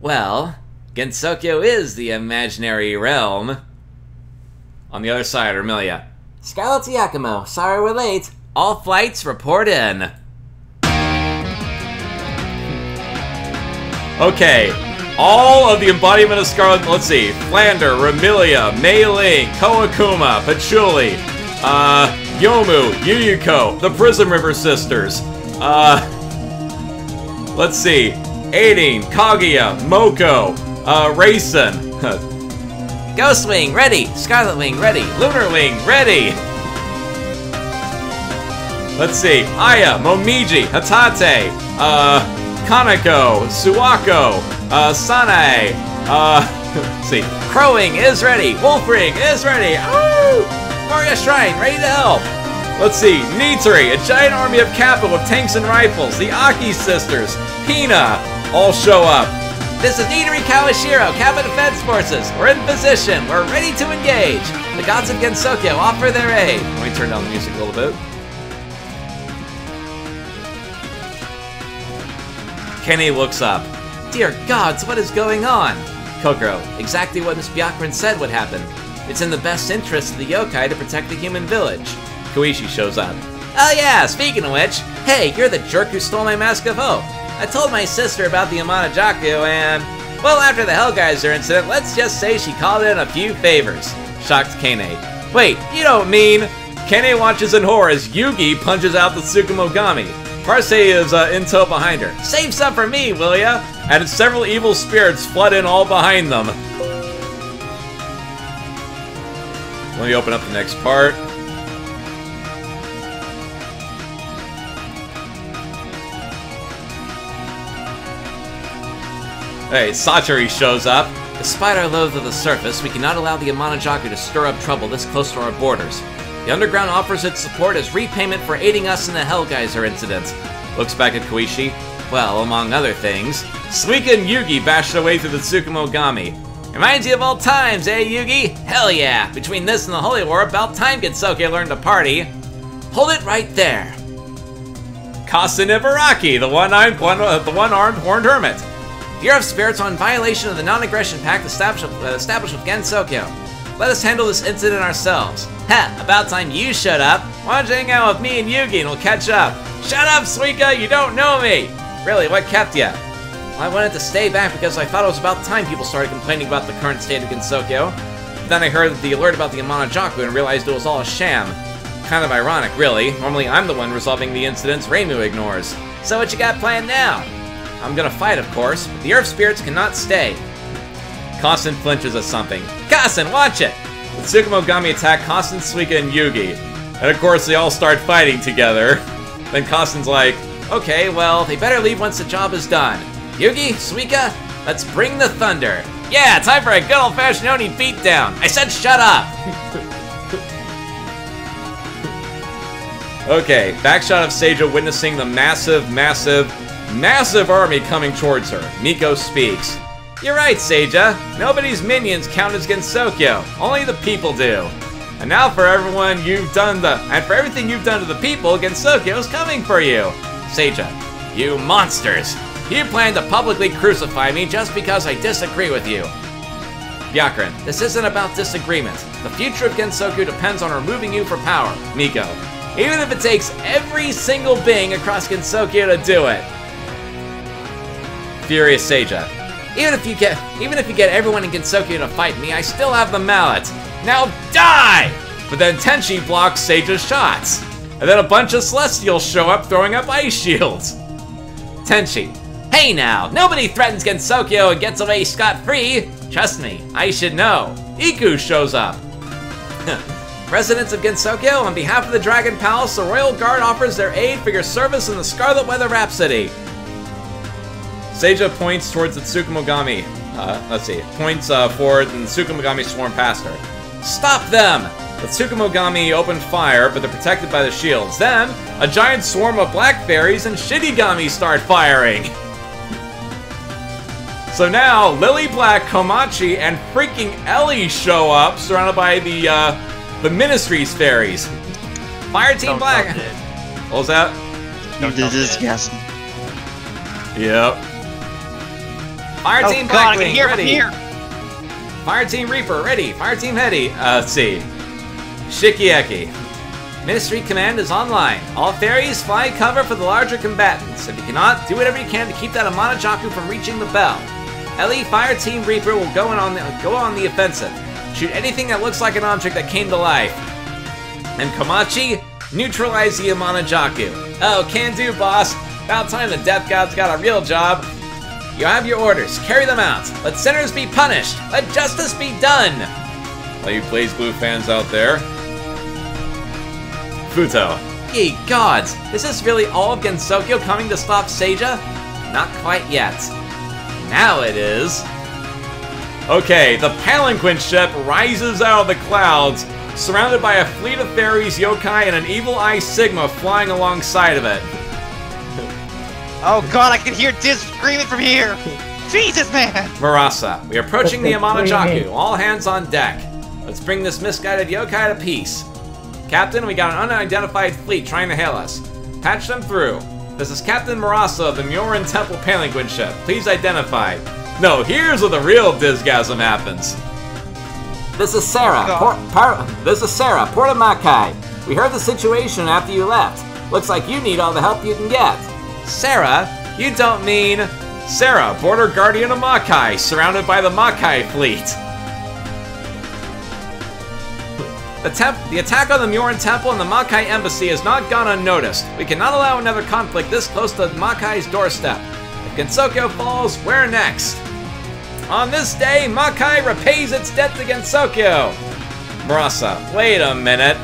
Well, Gensokyo is the imaginary realm. On the other side, Ermilia. Scarlet Yakumo, sorry we're late. All flights report in. Okay, all of the embodiment of Scarlet, let's see, Flander, Remilia, Mei Ling, Koakuma, Patchouli, Yomu, Yuyuko, the Prism River Sisters, let's see, Aiding, Kaguya, Moko, Raisin, Ghost Wing, ready, Scarlet Wing, ready, Lunar Wing, ready! Let's see, Aya, Momiji, Hatate, Kanako, Suwako, Sanae, let's see, Crowing is ready, Wolfring is ready, oh! Moria Shrine, ready to help! Let's see, Nitari, a giant army of Kappa with tanks and rifles, the Aki sisters, Hina, all show up. This is Nitari Kawashiro, Kappa Defense Forces. We're in position, we're ready to engage. The gods of Gensokyo offer their aid. Let me turn down the music a little bit. Kenny looks up. Dear gods, what is going on? Kokoro, exactly what Miss Byakuran said would happen. It's in the best interest of the yokai to protect the human village. Koichi shows up. Oh yeah, speaking of which, hey, you're the jerk who stole my Mask of Hope. I told my sister about the Amanajaku and, well, after the Hellgeyser incident, let's just say she called in a few favors. Shocked Kane. Wait, you don't mean... Kane watches in horror as Yugi punches out the Tsukumogami. Parse is in tow behind her. Save some for me, will ya? And several evil spirits flood in all behind them. Let me open up the next part. Hey, Satori shows up. Despite our loathe of the surface, we cannot allow the Amanajaku to stir up trouble this close to our borders. The Underground offers its support as repayment for aiding us in the Hellgeyser incident. Looks back at Koichi. Well, among other things, Suika and Yugi bashed their way through the Tsukumogami. Reminds you of old times, eh, Yugi? Hell yeah! Between this and the Holy War, about time Gensokyo learned to party. Hold it right there. Kasen Ibaraki, the one-armed horned hermit. The Year of Spirits are in violation of the non-aggression pact established with Gensokyo. Let us handle this incident ourselves. Ha! About time you shut up. Why don't you hang out with me and Yugi and we'll catch up? Shut up, Suika! You don't know me! Really, what kept ya? Well, I wanted to stay back because I thought it was about time people started complaining about the current state of Gensokyo. But then I heard the alert about the Amanajaku and realized it was all a sham. Kind of ironic, really. Normally I'm the one resolving the incidents Reimu ignores. So what you got planned now? I'm gonna fight, of course, but the Earth Spirits cannot stay. Kasen flinches at something. Kasen, watch it! The Tsukumogami attack Kasen, Suika, and Yugi. And of course they all start fighting together. Then Kasen's like, okay, well, they better leave once the job is done. Yugi, Suika, let's bring the thunder. Yeah, time for a good old-fashioned Oni beatdown. I said shut up. Okay, backshot of Seija witnessing the massive army coming towards her. Miko speaks. You're right, Seija. Nobody's minions count as Gensokyo. Only the people do. And now for everything you've done to the people, Gensokyo is coming for you. Seija, you monsters. You plan to publicly crucify me just because I disagree with you. Byakuran, this isn't about disagreement. The future of Gensokyo depends on removing you for power. Miko, even if it takes every single being across Gensokyo to do it. Furious Seija, even if you get everyone in Gensokyo to fight me, I still have the mallet. Now die! But then Tenchi blocks Seija's shots. And then a bunch of Celestials show up throwing up ice shields. Tenchi, hey now, nobody threatens Gensokyo and gets away scot-free. Trust me, I should know. Iku shows up. Residents of Gensokyo, on behalf of the Dragon Palace, the Royal Guard offers their aid for your service in the Scarlet Weather Rhapsody. Seija points towards the Tsukumogami. Points forward and the Tsukumogami swarm past her. Stop them! The Tsukumogami open fire, but they're protected by the shields. Then, a giant swarm of black fairies and Shinigami start firing. So now, Lily Black, Komachi, and freaking Ellie show up, surrounded by the Ministry's fairies. Fire Team Black. What was that? This is guessing. Yep. Fire Team God, I Blackwing, can hear ready. from here. Fire Team Reaper, ready. Fire Team Hetty, let's see. Shikieki. Ministry Command is online. All fairies fly cover for the larger combatants. If you cannot, do whatever you can to keep that Amanajaku from reaching the bell. Ellie, Fire Team Reaper will go on the offensive. Shoot anything that looks like an object that came to life. And Komachi, neutralize the Amanajaku. Oh, can do, boss. About time the Death God's got a real job. You have your orders. Carry them out. Let sinners be punished. Let justice be done. All you BlazBlue fans out there. Futo. Ye gods, is this really all of Gensokyo coming to stop Seija? Not quite yet. Now it is. Okay, the Palanquin ship rises out of the clouds, surrounded by a fleet of fairies, yokai, and an evil eye Sigma flying alongside of it. Oh god, I can hear Diz screaming from here! Jesus, man! Marasa, we are approaching the Amanajaku. All hands on deck. Let's bring this misguided yokai to peace. Captain, we got an unidentified fleet trying to hail us. Patch them through. This is Captain Marasa of the Myoran Temple Palanquin ship. Please identify. No, here's where the real Dizgasm happens. This is Sarah. This is Sarah, Port of Makai. We heard the situation after you left. Looks like you need all the help you can get. Sarah? You don't mean... Sarah, Border Guardian of Makai, surrounded by the Makai fleet. The attack on the Myoran Temple and the Makai Embassy has not gone unnoticed. We cannot allow another conflict this close to Makai's doorstep. If Gensokyo falls, we're next. On this day, Makai repays its debt to Gensokyo. Marasa, wait a minute.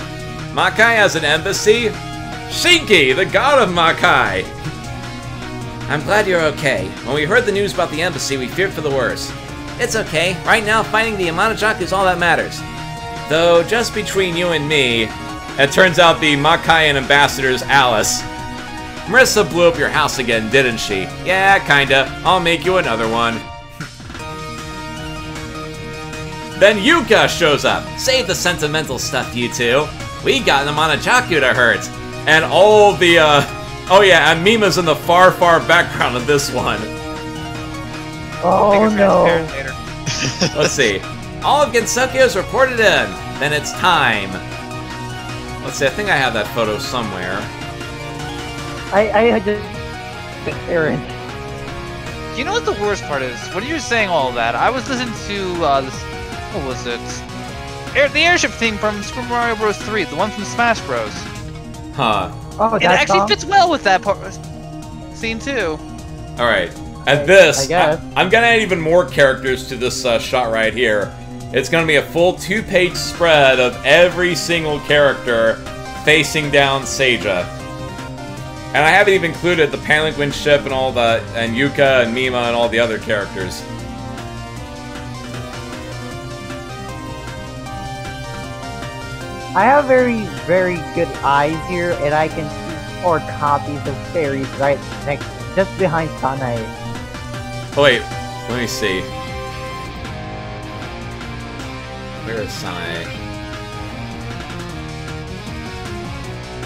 Makai has an embassy? Shinki, the god of Makai. I'm glad you're okay. When we heard the news about the embassy, we feared for the worst. It's okay. Right now, fighting the Amanajaku is all that matters. Though, just between you and me, it turns out the Makayan ambassador's Alice. Marissa blew up your house again, didn't she? Yeah, kinda. I'll make you another one. Then Yuka shows up. Save the sentimental stuff, you two. We got an Amanajaku to hurt. And all the, oh yeah, and Mima's in the far, far background of this one. Oh no. Let's see. All of Gensokyo's reported in. Then it's time. Let's see, I think I have that photo somewhere. I just... Aaron. You know what the worst part is? When you were saying all that, I was listening to, this... What was it? The airship theme from Super Mario Bros. 3, the one from Smash Bros. Huh. Oh, It actually fits well with that part scene too. Alright. At this, I guess. I'm gonna add even more characters to this shot right here. It's gonna be a full 2-page spread of every single character facing down Seija. And I haven't even included the Palanquin ship and all the, and Yuka and Mima and all the other characters. I have very, very good eyes here, and I can see 4 copies of fairies right next, just behind Sanae. Oh wait, let me see. Where is Sanae?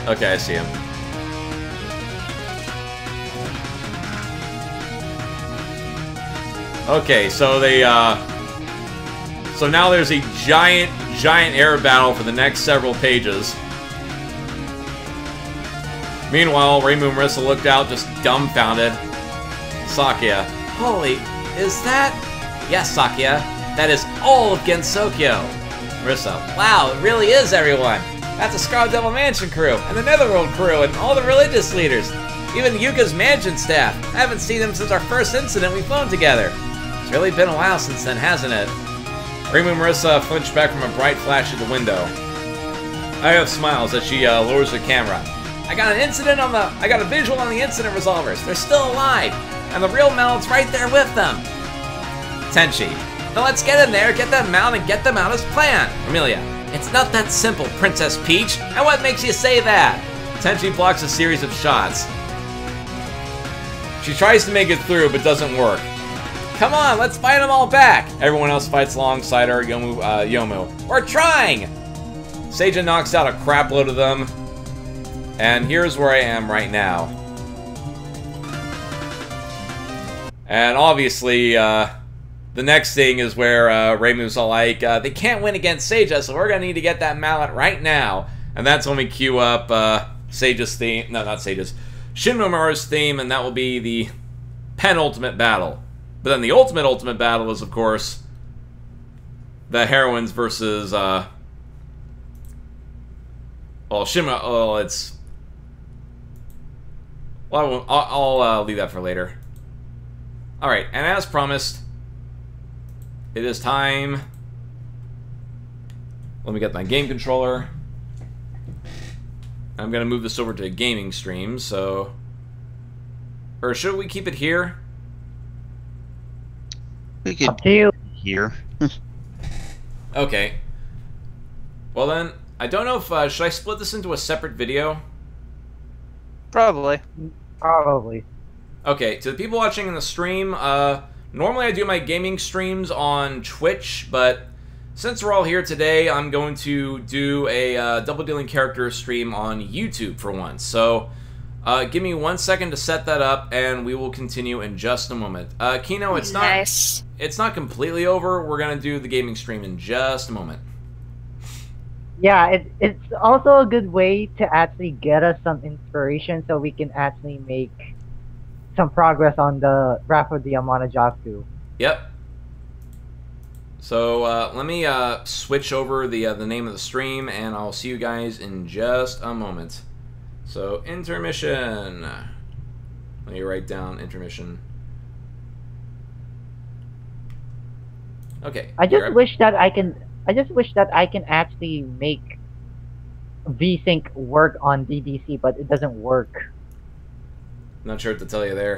Okay, I see him. Okay, so they, so now there's a giant air battle for the next several pages. Meanwhile, Reimu and Marissa looked out, just dumbfounded. Sakuya. Holy, is that? Yes, Sakuya. That is all of Gensokyo. Marissa. Wow, it really is, everyone. That's the Scarlet Devil Mansion crew, and the Netherworld crew, and all the religious leaders. Even Yuka's mansion staff. I haven't seen them since our first incident we've flown together. It's really been a while since then, hasn't it? Reimu and Marissa flinched back from a bright flash at the window. Aya smiles as she lowers the camera. I got a visual on the incident resolvers. They're still alive, and the real Melon's right there with them. Tenchi. Now let's get in there, get them out, and get them out as planned. Amelia. It's not that simple, Princess Peach. And what makes you say that? Tenchi blocks a series of shots. She tries to make it through, but doesn't work. Come on, let's fight them all back! Everyone else fights alongside her, Yomu. We're trying! Seija knocks out a crap load of them. And here's where I am right now. And obviously, the next thing is where Reimu's all like, they can't win against Seija, so we're gonna need to get that mallet right now. And that's when we cue up Seija's theme. No, not Seija's. Shinmomoru's theme, and that will be the penultimate battle. But then the ultimate battle is, of course, the heroines versus, well, it's... Well, I'll leave that for later. Alright, and as promised, it is time... Let me get my game controller. I'm going to move this over to a gaming stream, so... Or should we keep it here? We could Up to you. here. Okay. Well then, I don't know if, should I split this into a separate video? Probably. Probably. Okay, to the people watching in the stream, normally I do my gaming streams on Twitch, but since we're all here today, I'm going to do a Double Dealing Character stream on YouTube for once. So, give me 1 second to set that up, and we will continue in just a moment. Kino, it's not completely over. We're gonna do the gaming stream in just a moment. Yeah, it's also a good way to actually get us some inspiration so we can actually make some progress on the Wrath of the Yamanajaku. Yep. So, let me switch over the name of the stream, and I'll see you guys in just a moment. So, intermission. Let me write down intermission. Okay. I just wish that I can actually make VSync work on DDC, but it doesn't work. Not sure what to tell you there.